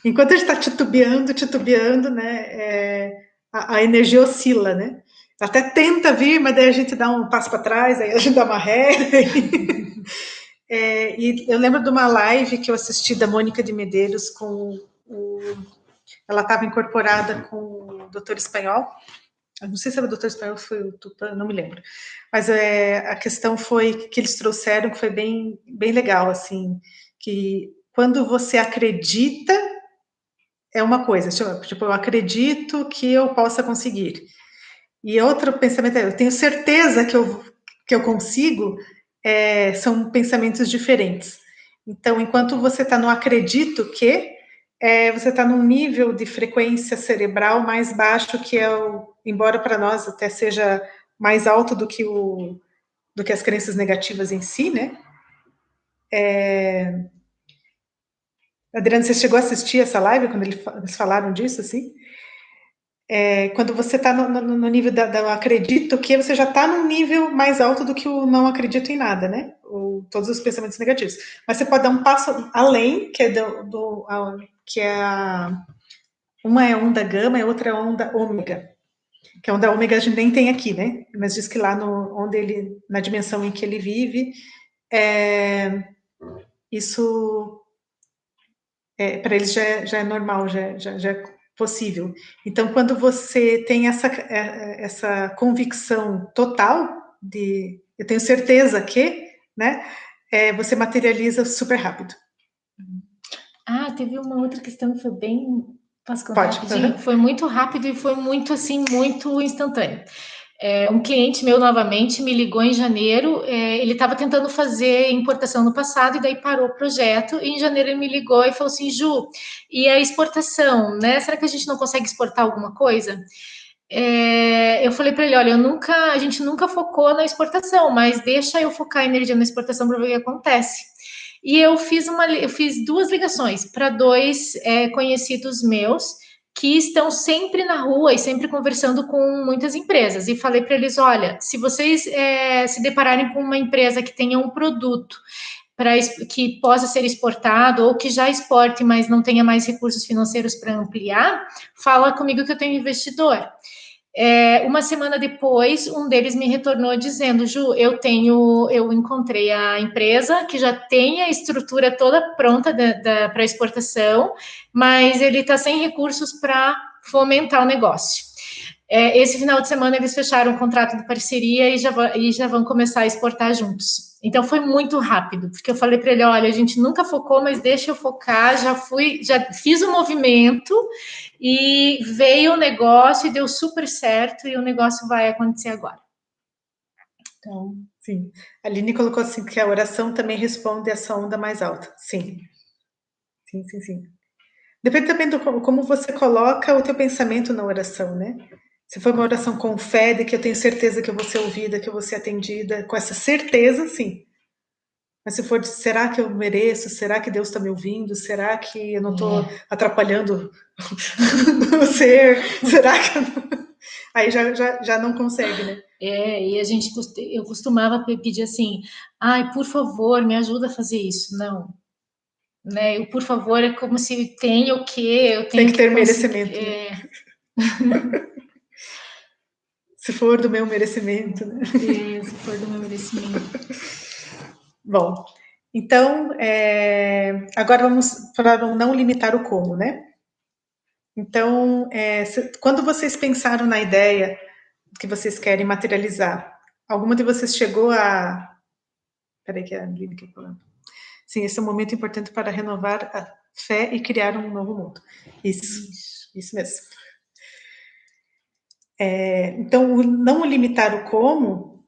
Enquanto a gente está titubeando, né, a energia oscila, né? Até tenta vir, mas daí a gente dá um passo para trás, aí a gente dá uma ré. E eu lembro de uma live que eu assisti da Mônica de Medeiros ela estava incorporada com o doutor espanhol. Eu não sei se era o doutor espanhol ou foi o Tupã, não me lembro. Mas a questão foi que eles trouxeram, que foi bem, bem legal, assim, que quando você acredita, é uma coisa, tipo, eu acredito que eu possa conseguir. E outro pensamento é, eu tenho certeza que eu consigo, são pensamentos diferentes. Então, enquanto você está no acredito que, você está num nível de frequência cerebral mais baixo, que é embora para nós até seja mais alto do que as crenças negativas em si, né? Adriana, você chegou a assistir essa live quando eles falaram disso, assim? Quando você está no nível da acredito que, você já está num nível mais alto do que o não acredito em nada, né? Todos os pensamentos negativos. Mas você pode dar um passo além, que é uma é onda gama e outra é onda ômega. Que a onda ômega a gente nem tem aqui, né? Mas diz que lá na dimensão em que ele vive, isso para eles já é normal, já é possível. Então, quando você tem essa convicção total de eu tenho certeza que, né, você materializa super rápido. Teve uma outra questão que foi bem... Posso contar Pode. rapidinho? Foi muito rápido e foi muito, assim, muito instantâneo. Um cliente meu, novamente, me ligou em janeiro, ele estava tentando fazer importação no passado e daí parou o projeto, e em janeiro ele me ligou e falou assim, Ju, e a exportação, né? Será que a gente não consegue exportar alguma coisa? Eu falei para ele, olha, a gente nunca focou na exportação, mas deixa eu focar a energia na exportação para ver o que acontece. E eu fiz 2 ligações para 2 conhecidos meus que estão sempre na rua e sempre conversando com muitas empresas. E falei para eles, olha, se vocês se depararem com uma empresa que tenha um produto que possa ser exportado ou que já exporte, mas não tenha mais recursos financeiros para ampliar, fala comigo que eu tenho investidor. Uma semana depois, um deles me retornou dizendo, Ju, eu encontrei a empresa que já tem a estrutura toda pronta para exportação, mas ele está sem recursos para fomentar o negócio. Esse final de semana eles fecharam um contrato de parceria e já vão começar a exportar juntos. Então foi muito rápido, porque eu falei para ele, olha, a gente nunca focou, mas deixa eu focar, já fiz o movimento e veio o negócio e deu super certo e o negócio vai acontecer agora. Então, sim. A Aline colocou assim que a oração também responde a essa onda mais alta. Sim. Sim. Depende também do como você coloca o teu pensamento na oração, né? Se for uma oração com fé de que eu tenho certeza que eu vou ser ouvida, que eu vou ser atendida, com essa certeza, sim. Mas se for de, será que eu mereço? Será que Deus está me ouvindo? Será que eu não estou atrapalhando o ser? Será que eu não... Aí já não consegue, né? E eu costumava pedir assim, ai, por favor, me ajuda a fazer isso. Não. Né? Por favor, é como se tem o quê? Eu tenho tem que ter conseguir... merecimento. Né? Se for do meu merecimento. Né? Se for do meu merecimento. Bom, então, agora vamos para não limitar o como, né? Então, quando vocês pensaram na ideia que vocês querem materializar, alguma de vocês chegou a... Peraí que a Aline quer falar. Sim, esse é um momento importante para renovar a fé e criar um novo mundo. Isso mesmo. Então, não limitar o como,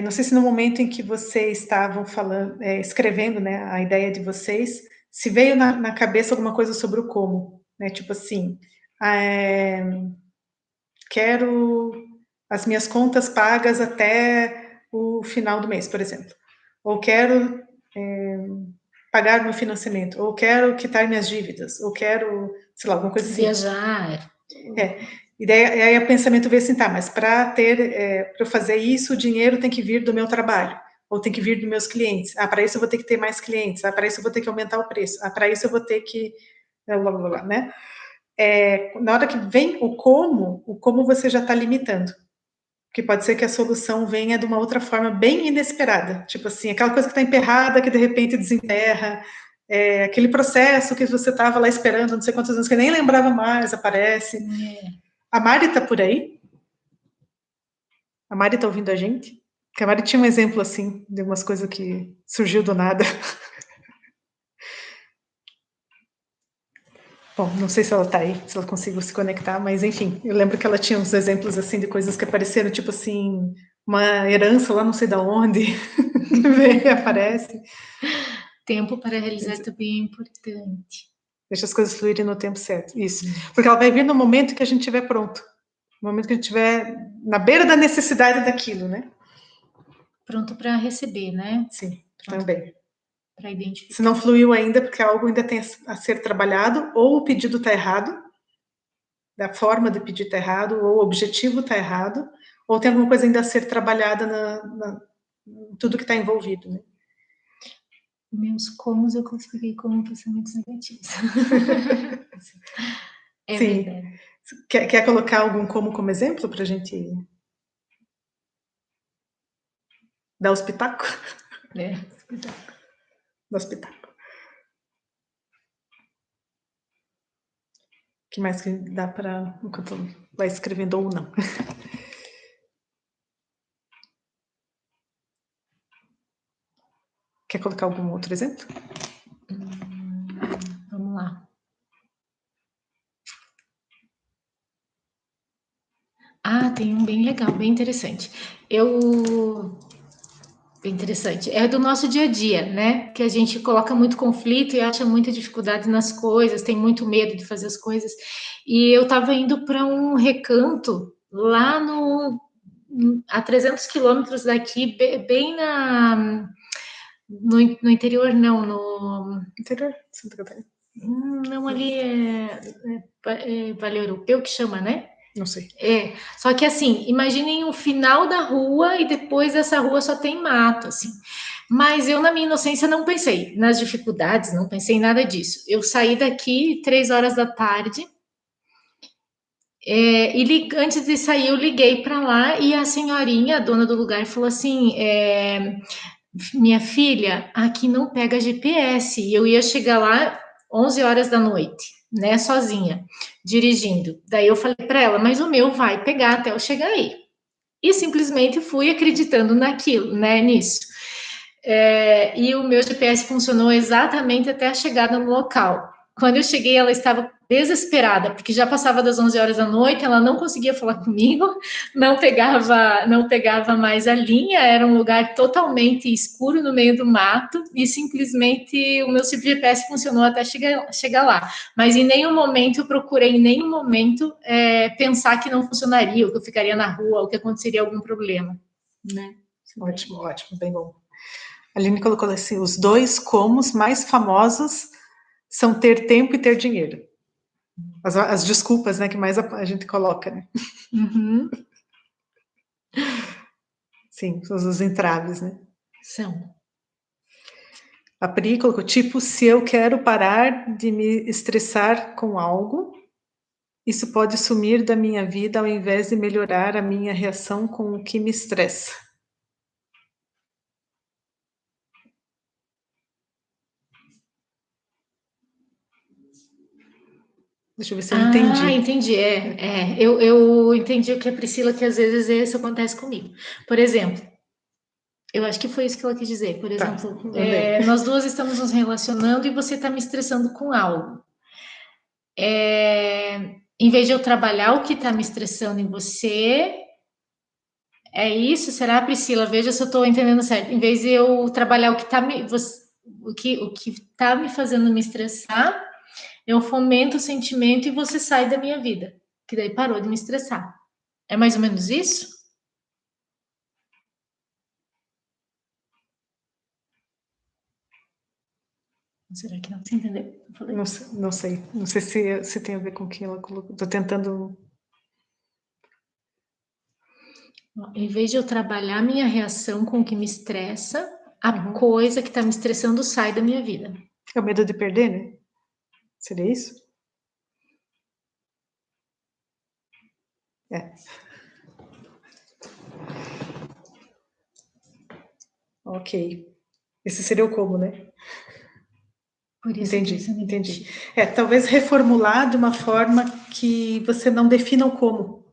não sei se no momento em que vocês estavam falando, escrevendo, né, a ideia de vocês, se veio na cabeça alguma coisa sobre o como, né? Tipo assim, quero as minhas contas pagas até o final do mês, por exemplo. Ou quero pagar meu financiamento, ou quero quitar minhas dívidas, ou quero, sei lá, alguma coisa assim. Viajar. E daí aí o pensamento veio assim, tá, mas para eu fazer isso, o dinheiro tem que vir do meu trabalho, ou tem que vir dos meus clientes. Para isso eu vou ter que ter mais clientes. Para isso eu vou ter que aumentar o preço. Para isso eu vou ter que... blá, blá, blá, né? Na hora que vem o como você já está limitando. Porque pode ser que a solução venha de uma outra forma bem inesperada. Tipo assim, aquela coisa que está emperrada, que de repente desenterra. Aquele processo que você estava lá esperando, não sei quantos anos, que nem lembrava mais, aparece. A Mari está por aí? A Mari está ouvindo a gente? Porque a Mari tinha um exemplo assim, de umas coisas que surgiu do nada. Bom, não sei se ela está aí, se ela conseguiu se conectar, mas enfim, eu lembro que ela tinha uns exemplos assim de coisas que apareceram, tipo assim, uma herança lá não sei da onde, que vem e aparece. Tempo para realizar também é importante. Deixa as coisas fluírem no tempo certo, isso. Porque ela vai vir no momento que a gente estiver pronto, no momento que a gente estiver na beira da necessidade daquilo, né? Pronto para receber, né? Sim, pronto também. Para identificar. Se não fluiu ainda, porque algo ainda tem a ser trabalhado, ou o pedido está errado, da forma de pedir está errado, ou o objetivo está errado, ou tem alguma coisa ainda a ser trabalhada em tudo que está envolvido, né? Meus comos eu classifiquei como pensamentos negativos. É Sim. verdade. Quer colocar algum como exemplo para a gente dar os pitacos? É. Dar os pitacos. O que mais que dá para, enquanto vai escrevendo ou não? Quer colocar algum outro exemplo? Vamos lá. Ah, tem um bem legal, bem interessante. Bem interessante. É do nosso dia a dia, né? Que a gente coloca muito conflito e acha muita dificuldade nas coisas, tem muito medo de fazer as coisas. E eu estava indo para um recanto lá a 300 quilômetros daqui, bem no interior, não, no Interior, Santa Catarina. Não, ali é Vale Europeu que chama, né? Não sei. É, só que assim, imaginem o final da rua e depois dessa rua só tem mato, assim. Mas eu, na minha inocência, não pensei nas dificuldades, não pensei em nada disso. Eu saí daqui 3 horas da tarde, antes de sair eu liguei para lá e a senhorinha, a dona do lugar, falou assim: minha filha, aqui não pega GPS. E eu ia chegar lá 11 horas da noite, né, sozinha, dirigindo. Daí eu falei para ela, mas o meu vai pegar até eu chegar aí. E simplesmente fui acreditando naquilo, né, nisso. E o meu GPS funcionou exatamente até a chegada no local. Quando eu cheguei, ela estava desesperada, porque já passava das 11 horas da noite, ela não conseguia falar comigo, não pegava mais a linha, era um lugar totalmente escuro no meio do mato, e simplesmente o meu GPS funcionou até chegar lá. Mas em nenhum momento eu procurei, em nenhum momento, pensar que não funcionaria, ou que eu ficaria na rua, ou que aconteceria algum problema. Né? Ótimo, ótimo, bem bom. A Aline colocou assim, os 2 comos mais famosos são ter tempo e ter dinheiro. As desculpas, né, que mais a gente coloca, né? Uhum. Sim, os entraves, né? São. A Pri colocou, tipo, se eu quero parar de me estressar com algo, isso pode sumir da minha vida ao invés de melhorar a minha reação com o que me estressa. Deixa eu ver se eu entendi. Ah, entendi. Eu entendi o que a Priscila, que às vezes isso acontece comigo. Por exemplo, eu acho que foi isso que ela quis dizer. Por exemplo, nós duas estamos nos relacionando e você está me estressando com algo. Em vez de eu trabalhar o que está me estressando em você, é isso? Será, Priscila? Veja se eu estou entendendo certo. Em vez de eu trabalhar o que está me fazendo me estressar, eu fomento o sentimento e você sai da minha vida. Que daí parou de me estressar. É mais ou menos isso? Será que não? Você entendeu? Não sei. Não sei se tem a ver com o que ela colocou. Estou tentando. Em vez de eu trabalhar minha reação com o que me estressa, a coisa que está me estressando sai da minha vida. É o medo de perder, né? Seria isso? É. Ok. Esse seria o como, né? Por isso Entendi. Talvez reformular de uma forma que você não defina o como.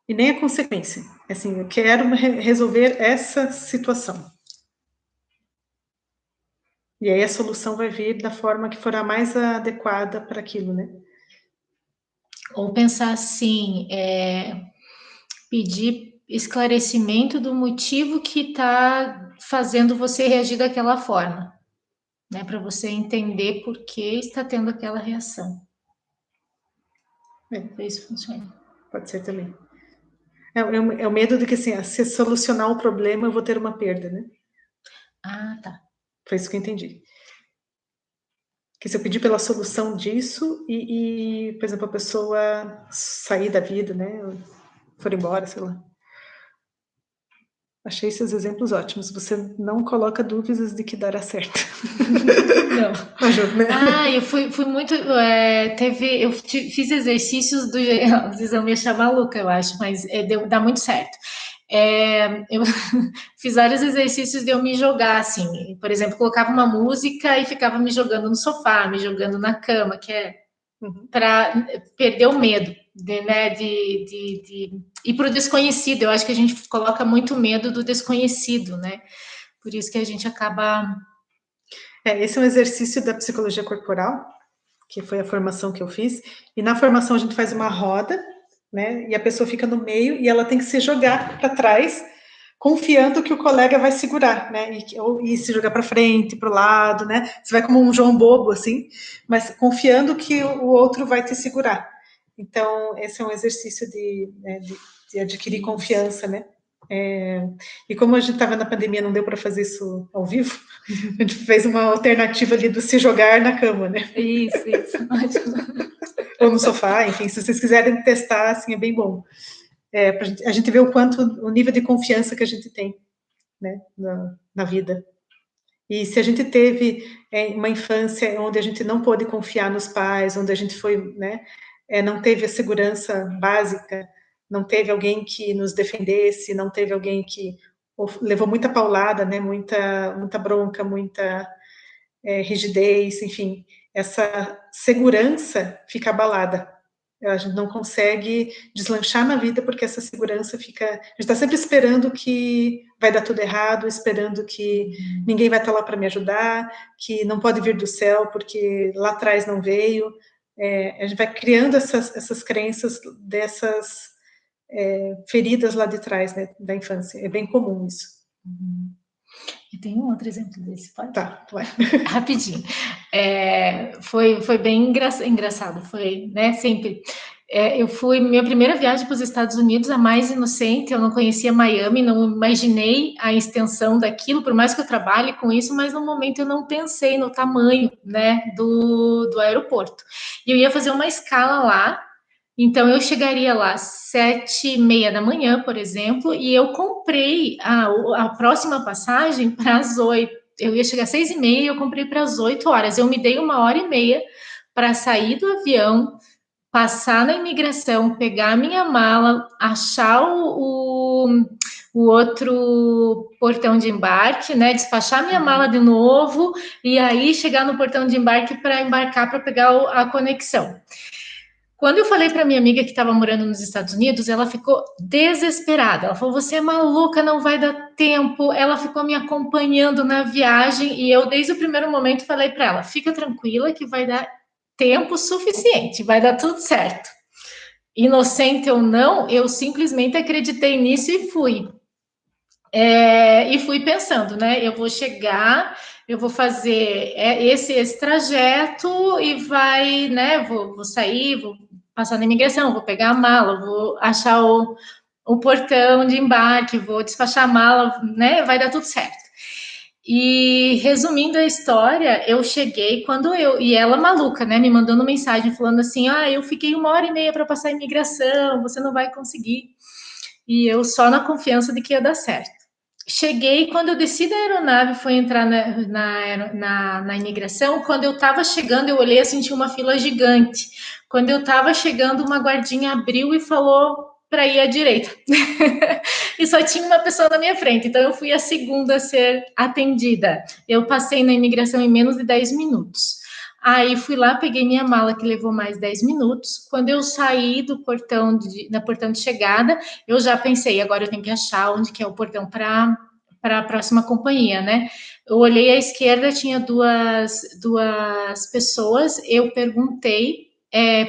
E nem a consequência. Assim, eu quero resolver essa situação. E aí a solução vai vir da forma que for a mais adequada para aquilo, né? Ou pensar assim, pedir esclarecimento do motivo que está fazendo você reagir daquela forma, né? Para você entender por que está tendo aquela reação. Talvez funcione. Pode ser também. É o medo de que, assim, se solucionar o problema, eu vou ter uma perda, né? Ah, tá. Foi isso que eu entendi. Que se eu pedir pela solução disso por exemplo, a pessoa sair da vida, né? Ou for embora, sei lá. Achei esses exemplos ótimos. Você não coloca dúvidas de que dará certo. Não. Ajuda, né? Eu fui muito. Eu fiz exercícios do. Às vezes eu me achar maluca, eu acho, mas dá muito certo. Eu fiz vários exercícios de eu me jogar, assim. Por exemplo, colocava uma música e ficava me jogando no sofá, me jogando na cama, que é para perder o medo, de ir para o desconhecido. Eu acho que a gente coloca muito medo do desconhecido, né? Por isso que a gente acaba. Esse é um exercício da psicologia corporal, que foi a formação que eu fiz. E na formação a gente faz uma roda, né? E a pessoa fica no meio e ela tem que se jogar para trás, confiando que o colega vai segurar, né? E se jogar para frente, para o lado, né? Você vai como um João Bobo, assim, mas confiando que o outro vai te segurar. Então, esse é um exercício de adquirir confiança, né? E como a gente estava na pandemia, não deu para fazer isso ao vivo, a gente fez uma alternativa ali do se jogar na cama, né? Isso. Ou no sofá, enfim, se vocês quiserem testar, assim, é bem bom. A gente vê o nível de confiança que a gente tem, né, na vida. E se a gente teve uma infância onde a gente não pôde confiar nos pais, onde a gente foi, né, não teve a segurança básica, não teve alguém que nos defendesse, não teve alguém que levou muita paulada, né, muita bronca, muita rigidez, enfim, essa segurança fica abalada. A gente não consegue deslanchar na vida porque essa segurança fica. A gente está sempre esperando que vai dar tudo errado, esperando que ninguém vai estar lá para me ajudar, que não pode vir do céu porque lá atrás não veio. A gente vai criando essas crenças dessas feridas lá de trás, né, da infância. É bem comum isso. E tem um outro exemplo desse, pode? Tá, vai. Rapidinho. Foi bem engraçado, foi, né, sempre. Minha primeira viagem para os Estados Unidos, a mais inocente, eu não conhecia Miami, não imaginei a extensão daquilo, por mais que eu trabalhe com isso, mas no momento eu não pensei no tamanho, né, do aeroporto. E eu ia fazer uma escala lá, então eu chegaria lá às 7h30 da manhã, por exemplo, e eu comprei a próxima passagem para as 8. Eu ia chegar às 6h30 e eu comprei para as 8 horas. Eu me dei 1h30 para sair do avião, passar na imigração, pegar a minha mala, achar o outro portão de embarque, né? Despachar minha mala de novo e aí chegar no portão de embarque para embarcar para pegar a conexão. Quando eu falei para minha amiga que estava morando nos Estados Unidos, ela ficou desesperada. Ela falou: "Você é maluca, não vai dar tempo". Ela ficou me acompanhando na viagem e eu, desde o primeiro momento, falei para ela: "Fica tranquila que vai dar tempo suficiente, vai dar tudo certo". Inocente ou não, eu simplesmente acreditei nisso e fui. E fui pensando, né? Eu vou chegar, eu vou fazer esse trajeto e vai, né? Vou sair, vou passar na imigração, vou pegar a mala, vou achar o portão de embarque, vou despachar a mala, né? Vai dar tudo certo. E resumindo a história, eu cheguei e ela maluca, né, me mandando mensagem falando assim: eu fiquei 1h30 para passar a imigração, você não vai conseguir. E eu só na confiança de que ia dar certo. Cheguei, quando eu desci da aeronave, fui entrar na imigração, quando eu estava chegando, eu olhei assim, tinha uma fila gigante. Quando eu estava chegando, uma guardinha abriu e falou para ir à direita. E só tinha uma pessoa na minha frente, então eu fui a segunda a ser atendida. Eu passei na imigração em menos de 10 minutos. Aí fui lá, peguei minha mala, que levou mais 10 minutos. Quando eu saí do portão de chegada, eu já pensei, agora eu tenho que achar onde que é o portão para a próxima companhia, né? Eu olhei à esquerda, tinha duas pessoas, eu perguntei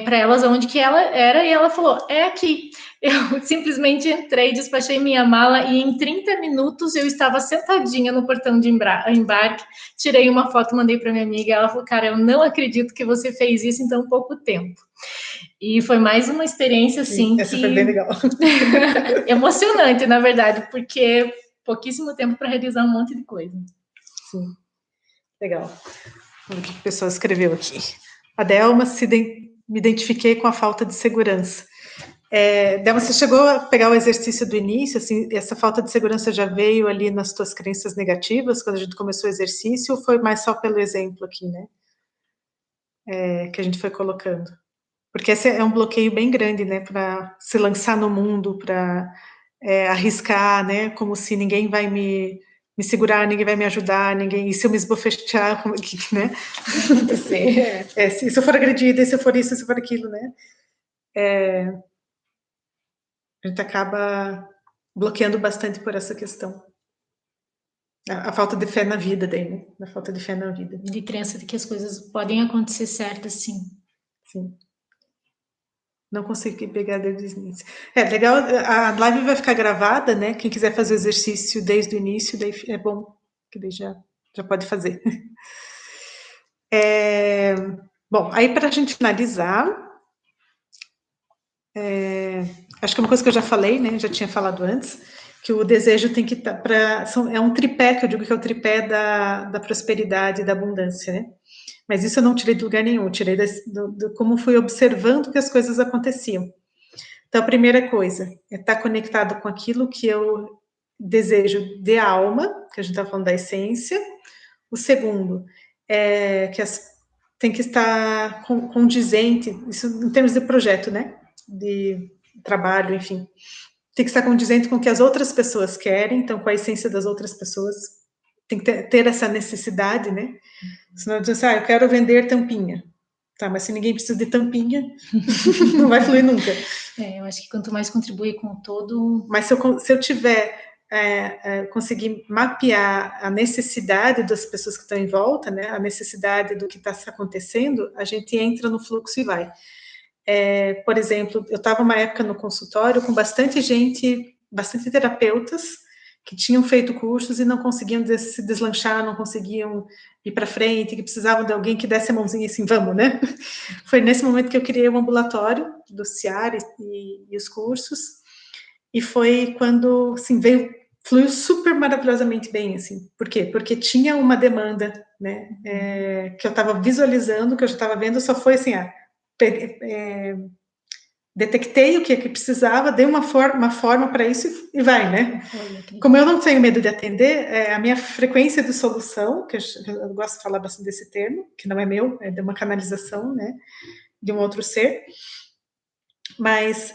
para elas onde que ela era e ela falou, é aqui. Eu simplesmente entrei, despachei minha mala e em 30 minutos eu estava sentadinha no portão de embarque, tirei uma foto, mandei para minha amiga e ela falou, cara, eu não acredito que você fez isso em tão pouco tempo. E foi mais uma experiência, assim, essa foi bem legal. emocionante, na verdade, porque pouquíssimo tempo para realizar um monte de coisa. Sim, legal. Vamos ver o que a pessoa escreveu aqui. A Delma, me identifiquei com a falta de segurança. Delma, você chegou a pegar o exercício do início, assim, essa falta de segurança já veio ali nas tuas crenças negativas, quando a gente começou o exercício, ou foi mais só pelo exemplo aqui, né? Que a gente foi colocando? Porque esse é um bloqueio bem grande, né, para se lançar no mundo, para arriscar, né, como se ninguém vai me segurar, ninguém vai me ajudar, e se eu me esbofetear, né? Se eu for agredida, se eu for isso, se eu for aquilo, né? A gente acaba bloqueando bastante por essa questão. A falta de fé na vida daí, né? A falta de fé na vida. De crença de que as coisas podem acontecer certas, sim. Sim. Não consegui pegar desde o início. Legal, a live vai ficar gravada, né? Quem quiser fazer o exercício desde o início, daí é bom, que daí já pode fazer. Bom, aí para a gente finalizar, acho que é uma coisa que eu já falei, né? Já tinha falado antes, que o desejo tem que estar é um tripé, que eu digo que é o tripé da prosperidade e da abundância, né? Mas isso eu não tirei de lugar nenhum, tirei do como fui observando que as coisas aconteciam. Então, a primeira coisa é estar conectado com aquilo que eu desejo de alma, que a gente está falando da essência. O segundo é que tem que estar condizente, isso em termos de projeto, né? De trabalho, enfim. Tem que estar condizente com o que as outras pessoas querem, então com a essência das outras pessoas. Tem que ter essa necessidade, né? Senão diz assim, eu quero vender tampinha. Tá, mas se ninguém precisa de tampinha, não vai fluir nunca. Eu acho que quanto mais contribui com o todo... Mas se eu tiver, conseguir mapear a necessidade das pessoas que estão em volta, né, a necessidade do que está acontecendo, a gente entra no fluxo e vai. Por exemplo, eu estava uma época no consultório com bastante gente, bastante terapeutas, que tinham feito cursos e não conseguiam se deslanchar, não conseguiam ir para frente, que precisavam de alguém que desse a mãozinha assim, vamos, né? Foi nesse momento que eu criei o ambulatório do CIAR e os cursos, e foi quando, assim, fluiu super maravilhosamente bem, assim. Por quê? Porque tinha uma demanda, né, que eu estava visualizando, que eu já estava vendo, só foi assim, detectei o que precisava, dei uma forma para isso e vai, né? Como eu não tenho medo de atender, a minha frequência de solução, que eu gosto de falar bastante desse termo, que não é meu, é de uma canalização, né, de um outro ser, mas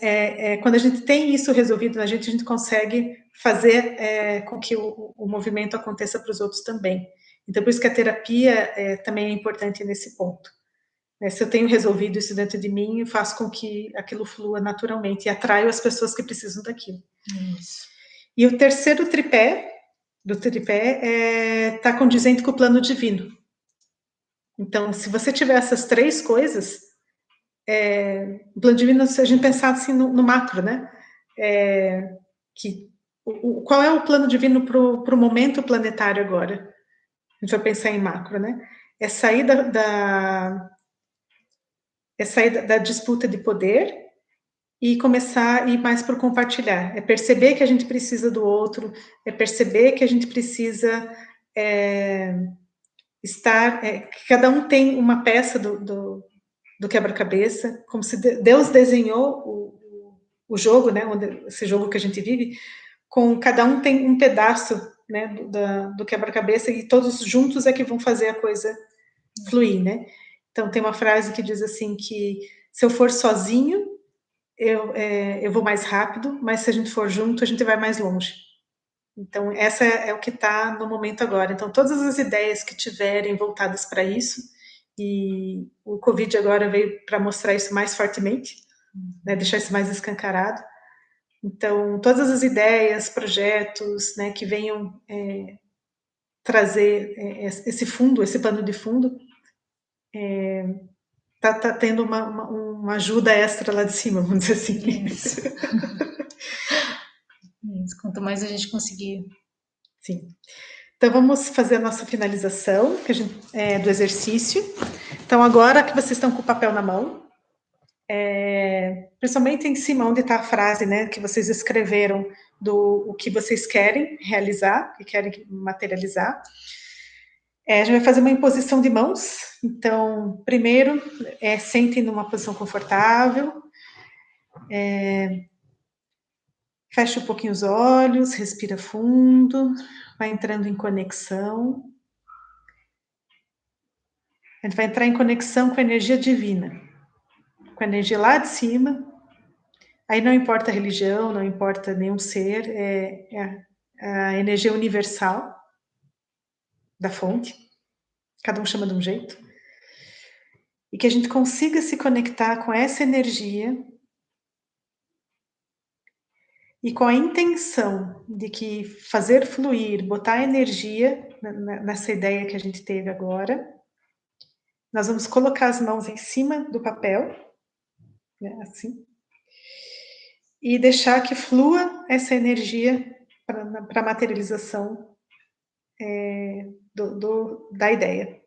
quando a gente tem isso resolvido na gente, a gente consegue fazer com que o movimento aconteça para os outros também. Então, por isso que a terapia também é importante nesse ponto. Se eu tenho resolvido isso dentro de mim, eu faço com que aquilo flua naturalmente e atraio as pessoas que precisam daquilo. Isso. E o terceiro tripé do tripé está condizente com o plano divino. Então, se você tiver essas três coisas, o plano divino, se a gente pensar assim no macro, né? Qual é o plano divino para o momento planetário agora? A gente vai pensar em macro, né? É sair da disputa de poder e começar a ir mais para o compartilhar. É perceber que a gente precisa do outro, é perceber que a gente precisa estar... que cada um tem uma peça do quebra-cabeça, como se Deus desenhou o jogo, né, esse jogo que a gente vive, com cada um tem um pedaço, né, do quebra-cabeça e todos juntos é que vão fazer a coisa fluir, né? Então tem uma frase que diz assim que se eu for sozinho eu vou mais rápido, mas se a gente for junto a gente vai mais longe. Então essa é o que está no momento agora. Então todas as ideias que tiverem voltadas para isso, e o Covid agora veio para mostrar isso mais fortemente, né, deixar isso mais escancarado. Então, todas as ideias, projetos, né, que venham trazer esse fundo, esse pano de fundo, tá tendo uma ajuda extra lá de cima, vamos dizer assim. Isso. Isso. Quanto mais a gente conseguir. Sim. Então, vamos fazer a nossa finalização do exercício. Então, agora que vocês estão com o papel na mão, principalmente em cima onde está a frase, né, que vocês escreveram do o que vocês querem realizar, que querem materializar, a gente vai fazer uma imposição de mãos. Então, primeiro, sentem numa posição confortável, fecha um pouquinho os olhos, respira fundo, vai entrando em conexão. A gente vai entrar em conexão com a energia divina, com a energia lá de cima. Aí não importa a religião, não importa nenhum ser, é a energia universal da fonte. Cada um chama de um jeito. E que a gente consiga se conectar com essa energia e com a intenção de que fazer fluir, botar energia nessa ideia que a gente teve agora. Nós vamos colocar as mãos em cima do papel, né, assim, e deixar que flua essa energia para a materialização da ideia.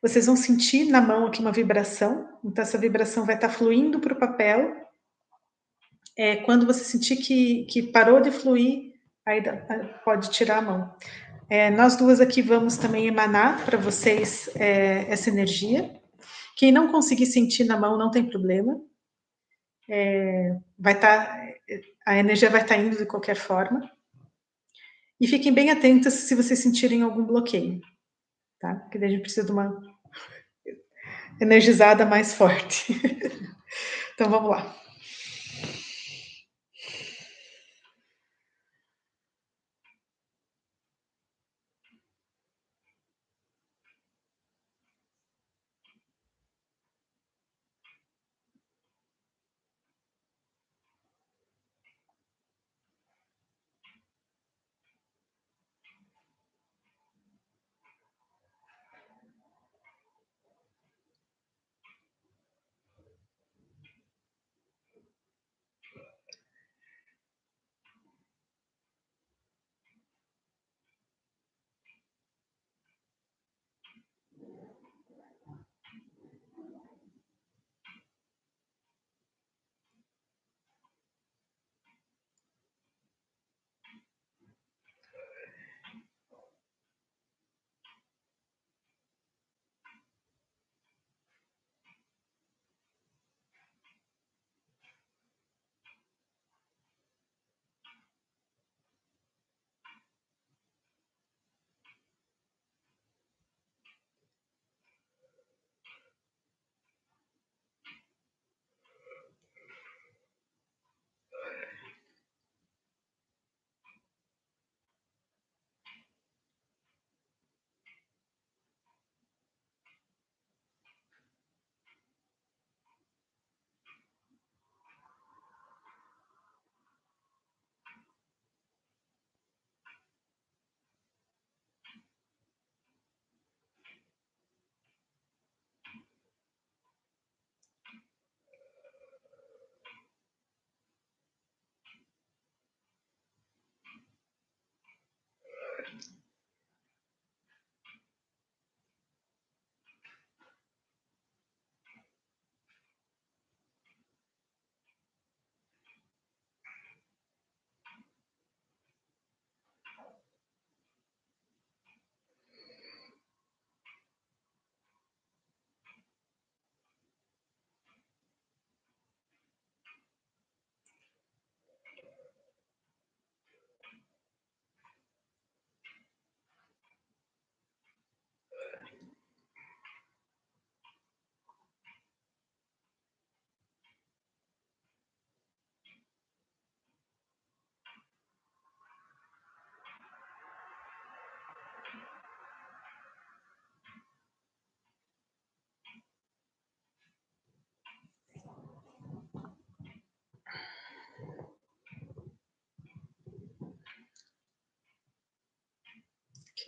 Vocês vão sentir na mão aqui uma vibração, então essa vibração vai estar fluindo para o papel. Quando você sentir que parou de fluir, aí pode tirar a mão. Nós duas aqui vamos também emanar para vocês essa energia. Quem não conseguir sentir na mão, não tem problema. A energia vai estar indo de qualquer forma. E fiquem bem atentos se vocês sentirem algum bloqueio, tá? Porque daí a gente precisa de uma energizada mais forte. Então vamos lá.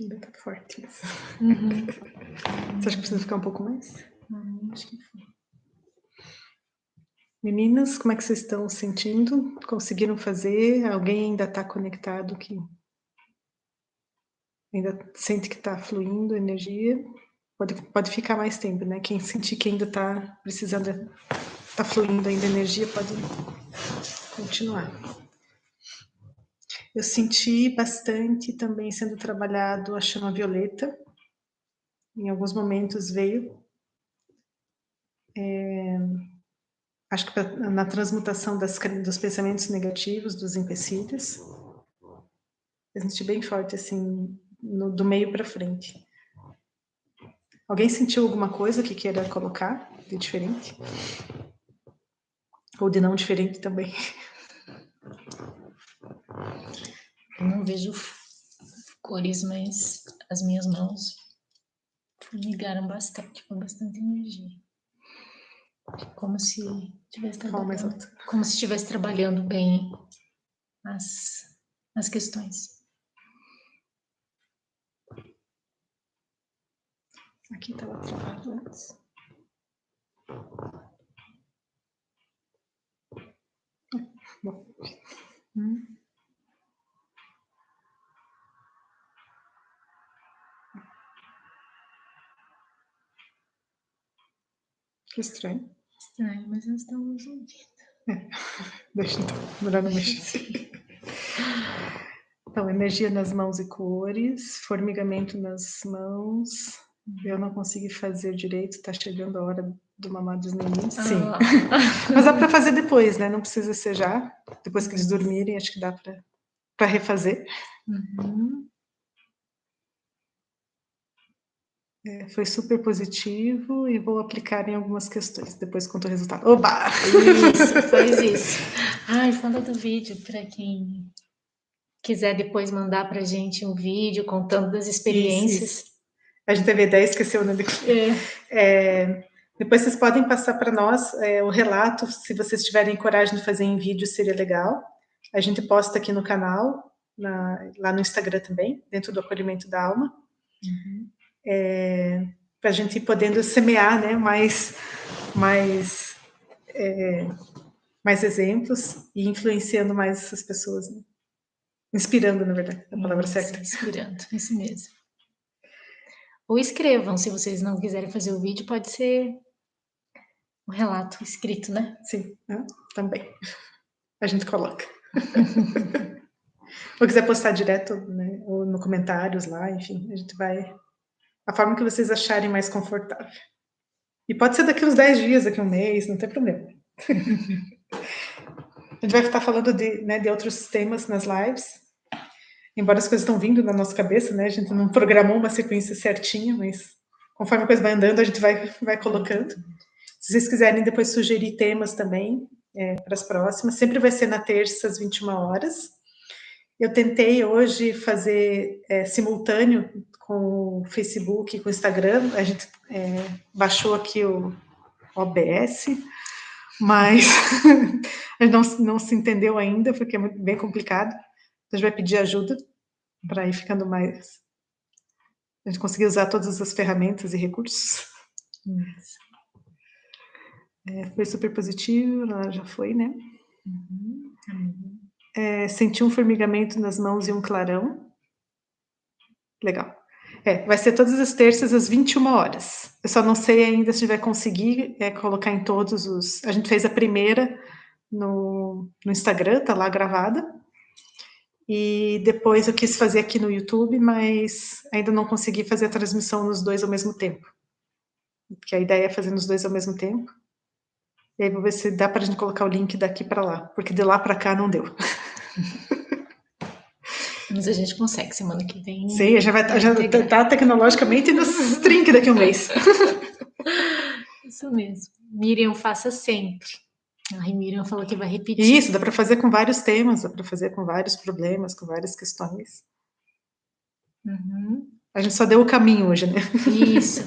Ainda tá forte. Mas... Uhum. Você acha que precisa ficar um pouco mais? Acho que foi. Meninas, como é que vocês estão sentindo? Conseguiram fazer? Alguém ainda está conectado que ainda sente que está fluindo energia? Pode ficar mais tempo, né? Quem sentir que ainda está precisando, está fluindo ainda energia, pode continuar. Eu senti bastante também sendo trabalhado a chama violeta. Em alguns momentos veio. Acho que na transmutação dos pensamentos negativos, dos empecilhos. Eu senti bem forte, assim, do meio para frente. Alguém sentiu alguma coisa que queira colocar de diferente? Ou de não diferente também? Eu não vejo cores, mas as minhas mãos formigaram bastante, com bastante energia. Como se estivesse trabalhando bem as questões. Aqui estava travado antes. Bom. Que estranho. Estranho, mas nós estamos ouvindo. Deixa então, melhor não mexer. Então, energia nas mãos e cores, formigamento nas mãos. Eu não consegui fazer direito, tá chegando a hora do mamar dos meninos. Sim. Mas dá para fazer depois, né? Não precisa ser já. Depois que eles dormirem, acho que dá para refazer. Uhum. Foi super positivo e vou aplicar em algumas questões. Depois conto o resultado. Oba! Isso, faz isso. Ai, fala do vídeo para quem quiser depois mandar para a gente um vídeo contando das experiências. Isso. A gente teve ideia, esqueceu, né? Depois vocês podem passar para nós o relato, se vocês tiverem coragem de fazer em vídeo, seria legal. A gente posta aqui no canal, lá no Instagram também, dentro do Acolhimento da Alma. Uhum. Para a gente ir podendo semear, né, mais exemplos e influenciando mais essas pessoas. Né? Inspirando, na verdade, a palavra certa. Inspirando, isso mesmo. Ou escrevam, se vocês não quiserem fazer o vídeo, pode ser um relato escrito, né? Sim, também. A gente coloca. Ou quiser postar direto, né, ou no comentários lá, enfim, a gente vai... A forma que vocês acharem mais confortável. E pode ser daqui uns 10 dias, daqui um mês, não tem problema. A gente vai estar falando de outros temas nas lives. Embora as coisas estão vindo na nossa cabeça, né? A gente não programou uma sequência certinha, mas conforme a coisa vai andando, a gente vai colocando. Se vocês quiserem depois sugerir temas também para as próximas, sempre vai ser na terça, às 21 horas. Eu tentei hoje fazer simultâneo com o Facebook e com o Instagram. A gente baixou aqui o OBS, mas a gente não se entendeu ainda, porque é bem complicado. A gente vai pedir ajuda para ir ficando mais... A gente conseguir usar todas as ferramentas e recursos. Foi super positivo, ela já foi, né? Senti um formigamento nas mãos e um clarão. Legal. Vai ser todas as terças às 21 horas. Eu só não sei ainda se a gente vai conseguir colocar em todos os... A gente fez a primeira no Instagram, tá lá gravada. E depois eu quis fazer aqui no YouTube, mas ainda não consegui fazer a transmissão nos dois ao mesmo tempo. Porque a ideia é fazer nos dois ao mesmo tempo. E aí vou ver se dá pra gente colocar o link daqui para lá, porque de lá para cá não deu. Mas a gente consegue, semana que vem. Sim, já tá tecnologicamente nos trinques daqui a um mês. Isso mesmo. Miriam, faça sempre. A Miriam falou que vai repetir. Isso, dá para fazer com vários temas, dá para fazer com vários problemas, com várias questões. Uhum. A gente só deu o caminho hoje, né? Isso.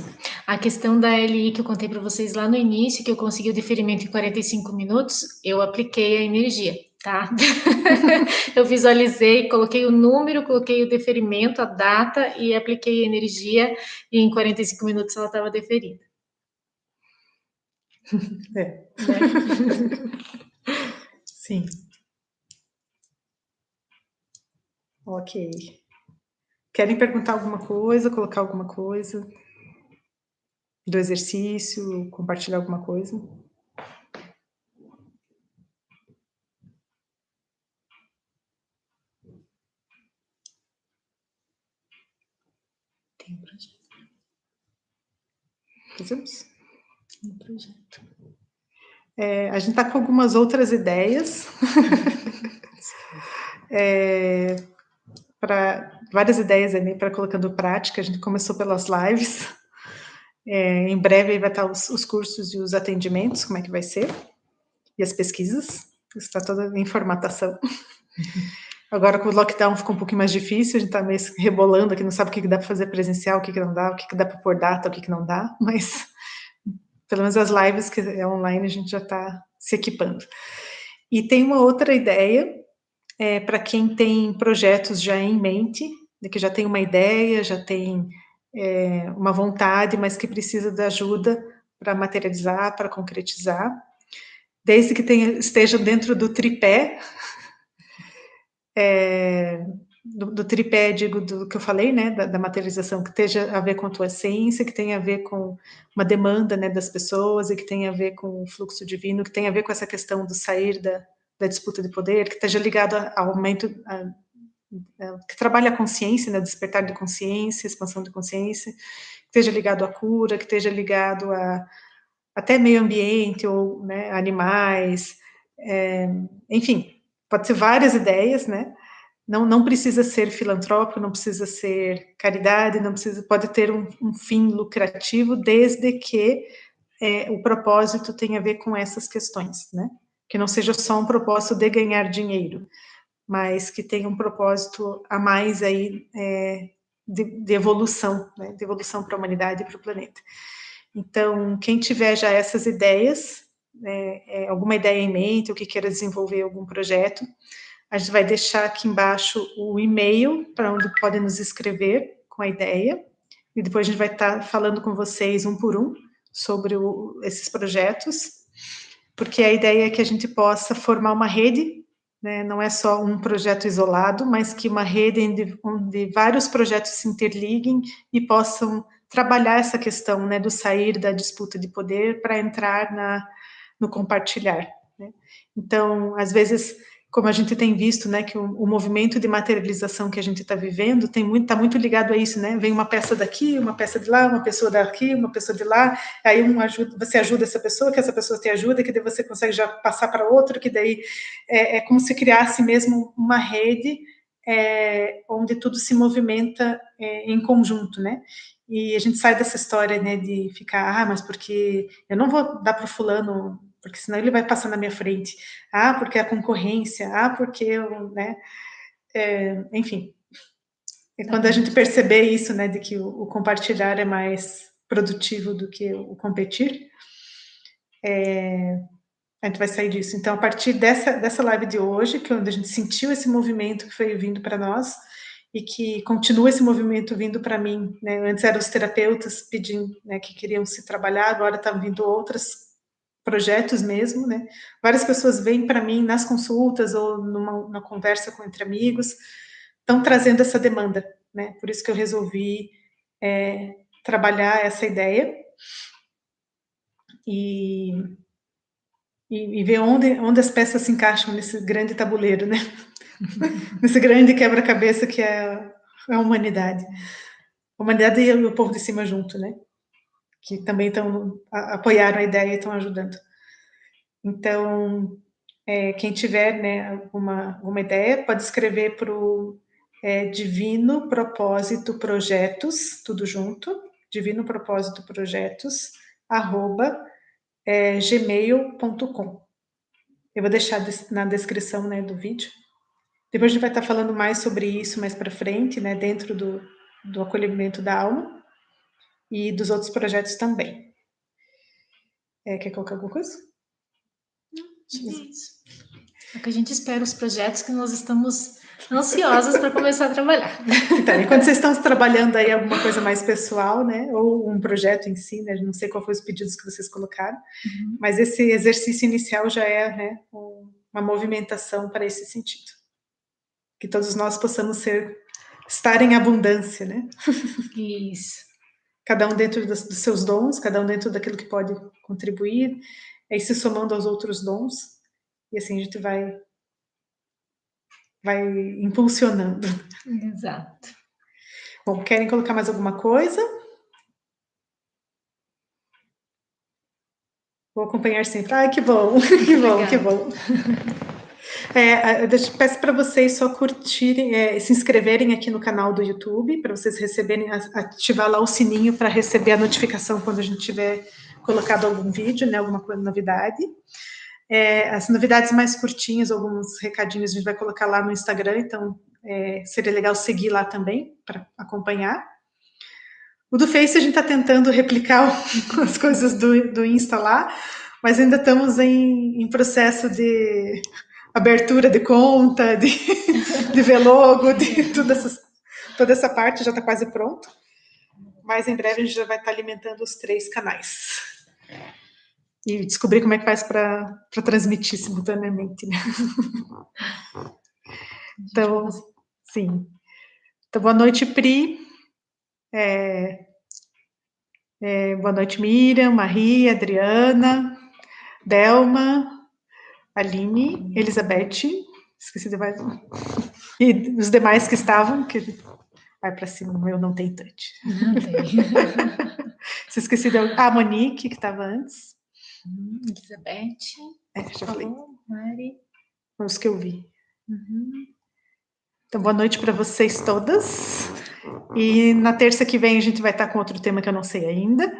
A questão da LI que eu contei para vocês lá no início, que eu consegui o deferimento em 45 minutos, eu apliquei a energia. tá? Eu visualizei, coloquei o número, coloquei o deferimento, a data e apliquei energia e em 45 minutos ela estava deferida. É. Né? Sim. Ok. Querem perguntar alguma coisa, colocar alguma coisa do exercício, compartilhar alguma coisa? Tem um projeto. Fazemos? Um projeto. A gente está com algumas outras ideias. Várias ideias aí para colocando em prática. A gente começou pelas lives. Em breve vai estar os cursos e os atendimentos, como é que vai ser. E as pesquisas. Isso está toda em formatação. Agora, com o lockdown ficou um pouquinho mais difícil, a gente está meio rebolando aqui, não sabe o que dá para fazer presencial, o que não dá, o que dá para pôr data, o que não dá, mas pelo menos as lives que é online a gente já está se equipando. E tem uma outra ideia, para quem tem projetos já em mente, que já tem uma ideia, já tem uma vontade, mas que precisa da ajuda para materializar, para concretizar, desde que esteja dentro do tripé, do tripé, digo, do que eu falei, né, da materialização, que esteja a ver com a tua essência, que tenha a ver com uma demanda, né, das pessoas, e que tenha a ver com o fluxo divino, que tenha a ver com essa questão do sair da disputa de poder, que esteja ligado ao aumento, que trabalha a consciência, né, o despertar de consciência, expansão de consciência, que esteja ligado à cura, que esteja ligado a até meio ambiente, ou, né, animais, enfim, pode ser várias ideias, né? Não precisa ser filantrópico, não precisa ser caridade, não precisa, pode ter um fim lucrativo, desde que o propósito tenha a ver com essas questões, né? Que não seja só um propósito de ganhar dinheiro, mas que tenha um propósito a mais aí de evolução, né? De evolução para a humanidade e para o planeta. Então, quem tiver já essas ideias, alguma ideia em mente, ou que queira desenvolver algum projeto, a gente vai deixar aqui embaixo o e-mail para onde podem nos escrever com a ideia, e depois a gente vai estar falando com vocês um por um sobre esses projetos, porque a ideia é que a gente possa formar uma rede, né? Não é só um projeto isolado, mas que uma rede onde vários projetos se interliguem e possam trabalhar essa questão, né, do sair da disputa de poder para entrar no compartilhar, né? Então, às vezes, como a gente tem visto, né, que o movimento de materialização que a gente está vivendo está muito ligado a isso, né? Vem uma peça daqui, uma peça de lá, uma pessoa daqui, uma pessoa de lá, aí você ajuda essa pessoa, que essa pessoa te ajuda, que daí você consegue já passar para outro, que daí é como se criasse mesmo uma rede onde tudo se movimenta em conjunto, né? E a gente sai dessa história, né, de ficar, mas porque eu não vou dar para o fulano, porque senão ele vai passar na minha frente. Porque a concorrência, porque eu, né? Enfim. E quando a gente perceber isso, né, de que o compartilhar é mais produtivo do que o competir, a gente vai sair disso. Então, a partir dessa live de hoje, que é onde a gente sentiu esse movimento que foi vindo para nós, e que continua esse movimento vindo para mim, né? Antes eram os terapeutas pedindo, né, que queriam se trabalhar, agora estão vindo outros projetos mesmo, né? Várias pessoas vêm para mim nas consultas ou numa conversa entre amigos, estão trazendo essa demanda, né? Por isso que eu resolvi trabalhar essa ideia e ver onde as peças se encaixam nesse grande tabuleiro, né? Nesse grande quebra-cabeça que é a humanidade. A humanidade e o povo de cima junto, né? Que também apoiaram a ideia e estão ajudando. Então, quem tiver, né, alguma ideia, pode escrever para o Divino Propósito Projetos, tudo junto, Divino Propósito Projetos, @gmail.com. Eu vou deixar na descrição, né, do vídeo. Depois a gente vai estar falando mais sobre isso mais para frente, né, dentro do acolhimento da alma e dos outros projetos também. Quer colocar alguma coisa? Não, isso. É que a gente espera os projetos que nós estamos ansiosas para começar a trabalhar. Então, enquanto vocês estão trabalhando aí alguma coisa mais pessoal, né, ou um projeto em si, né, não sei qual foi os pedidos que vocês colocaram, mas esse exercício inicial já é, né, uma movimentação para esse sentido. Que todos nós possamos estar em abundância, né? Isso. Cada um dentro dos seus dons, cada um dentro daquilo que pode contribuir, aí se somando aos outros dons, e assim a gente vai impulsionando. Exato. Bom, querem colocar mais alguma coisa? Vou acompanhar sempre. Ai, que bom, que bom, que bom. Eu peço para vocês só curtirem, se inscreverem aqui no canal do YouTube, para vocês receberem, ativar lá o sininho para receber a notificação quando a gente tiver colocado algum vídeo, né, alguma novidade. As novidades mais curtinhas, alguns recadinhos a gente vai colocar lá no Instagram, então seria legal seguir lá também para acompanhar. O do Face a gente está tentando replicar as coisas do Insta lá, mas ainda estamos em processo de abertura de conta, de ver logo, de toda essa parte já está quase pronto. Mas em breve a gente já vai estar alimentando os 3 canais. E descobrir como é que faz para transmitir simultaneamente, né? Então, sim. Então, boa noite, Pri. Boa noite, Miriam, Maria, Adriana, Delma, Aline, Elizabeth, esqueci de mais um. E os demais que estavam, que vai para cima, o meu não tem touch. Não tem. Se esqueci de a Monique, que estava antes. Elizabeth. Já falei. Mari. Os que eu vi. Então, boa noite para vocês todas. E na terça que vem a gente vai estar com outro tema que eu não sei ainda.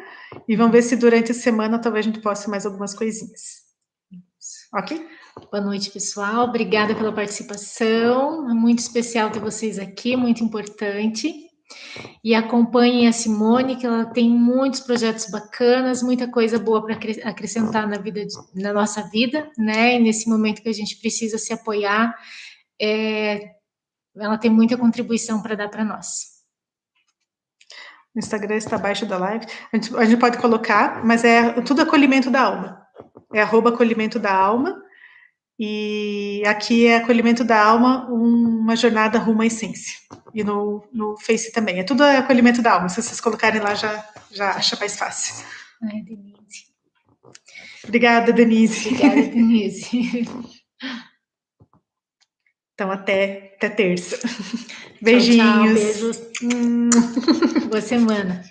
E vamos ver se durante a semana talvez a gente possa mais algumas coisinhas. Ok? Boa noite, pessoal. Obrigada pela participação. É muito especial ter vocês aqui, muito importante. E acompanhem a Simone, que ela tem muitos projetos bacanas, muita coisa boa para acrescentar na nossa vida, né? E nesse momento que a gente precisa se apoiar, ela tem muita contribuição para dar para nós. O Instagram está abaixo da live. A gente pode colocar, mas tudo acolhimento da alma. É @acolhimento da alma. E aqui é acolhimento da alma, uma jornada rumo à essência. E no Face também. É tudo acolhimento da alma. Se vocês colocarem lá, já acha mais fácil. Denise. Obrigada, Denise. Obrigada, Denise. Então, até terça. Beijinhos. Tchau, beijos. Boa semana.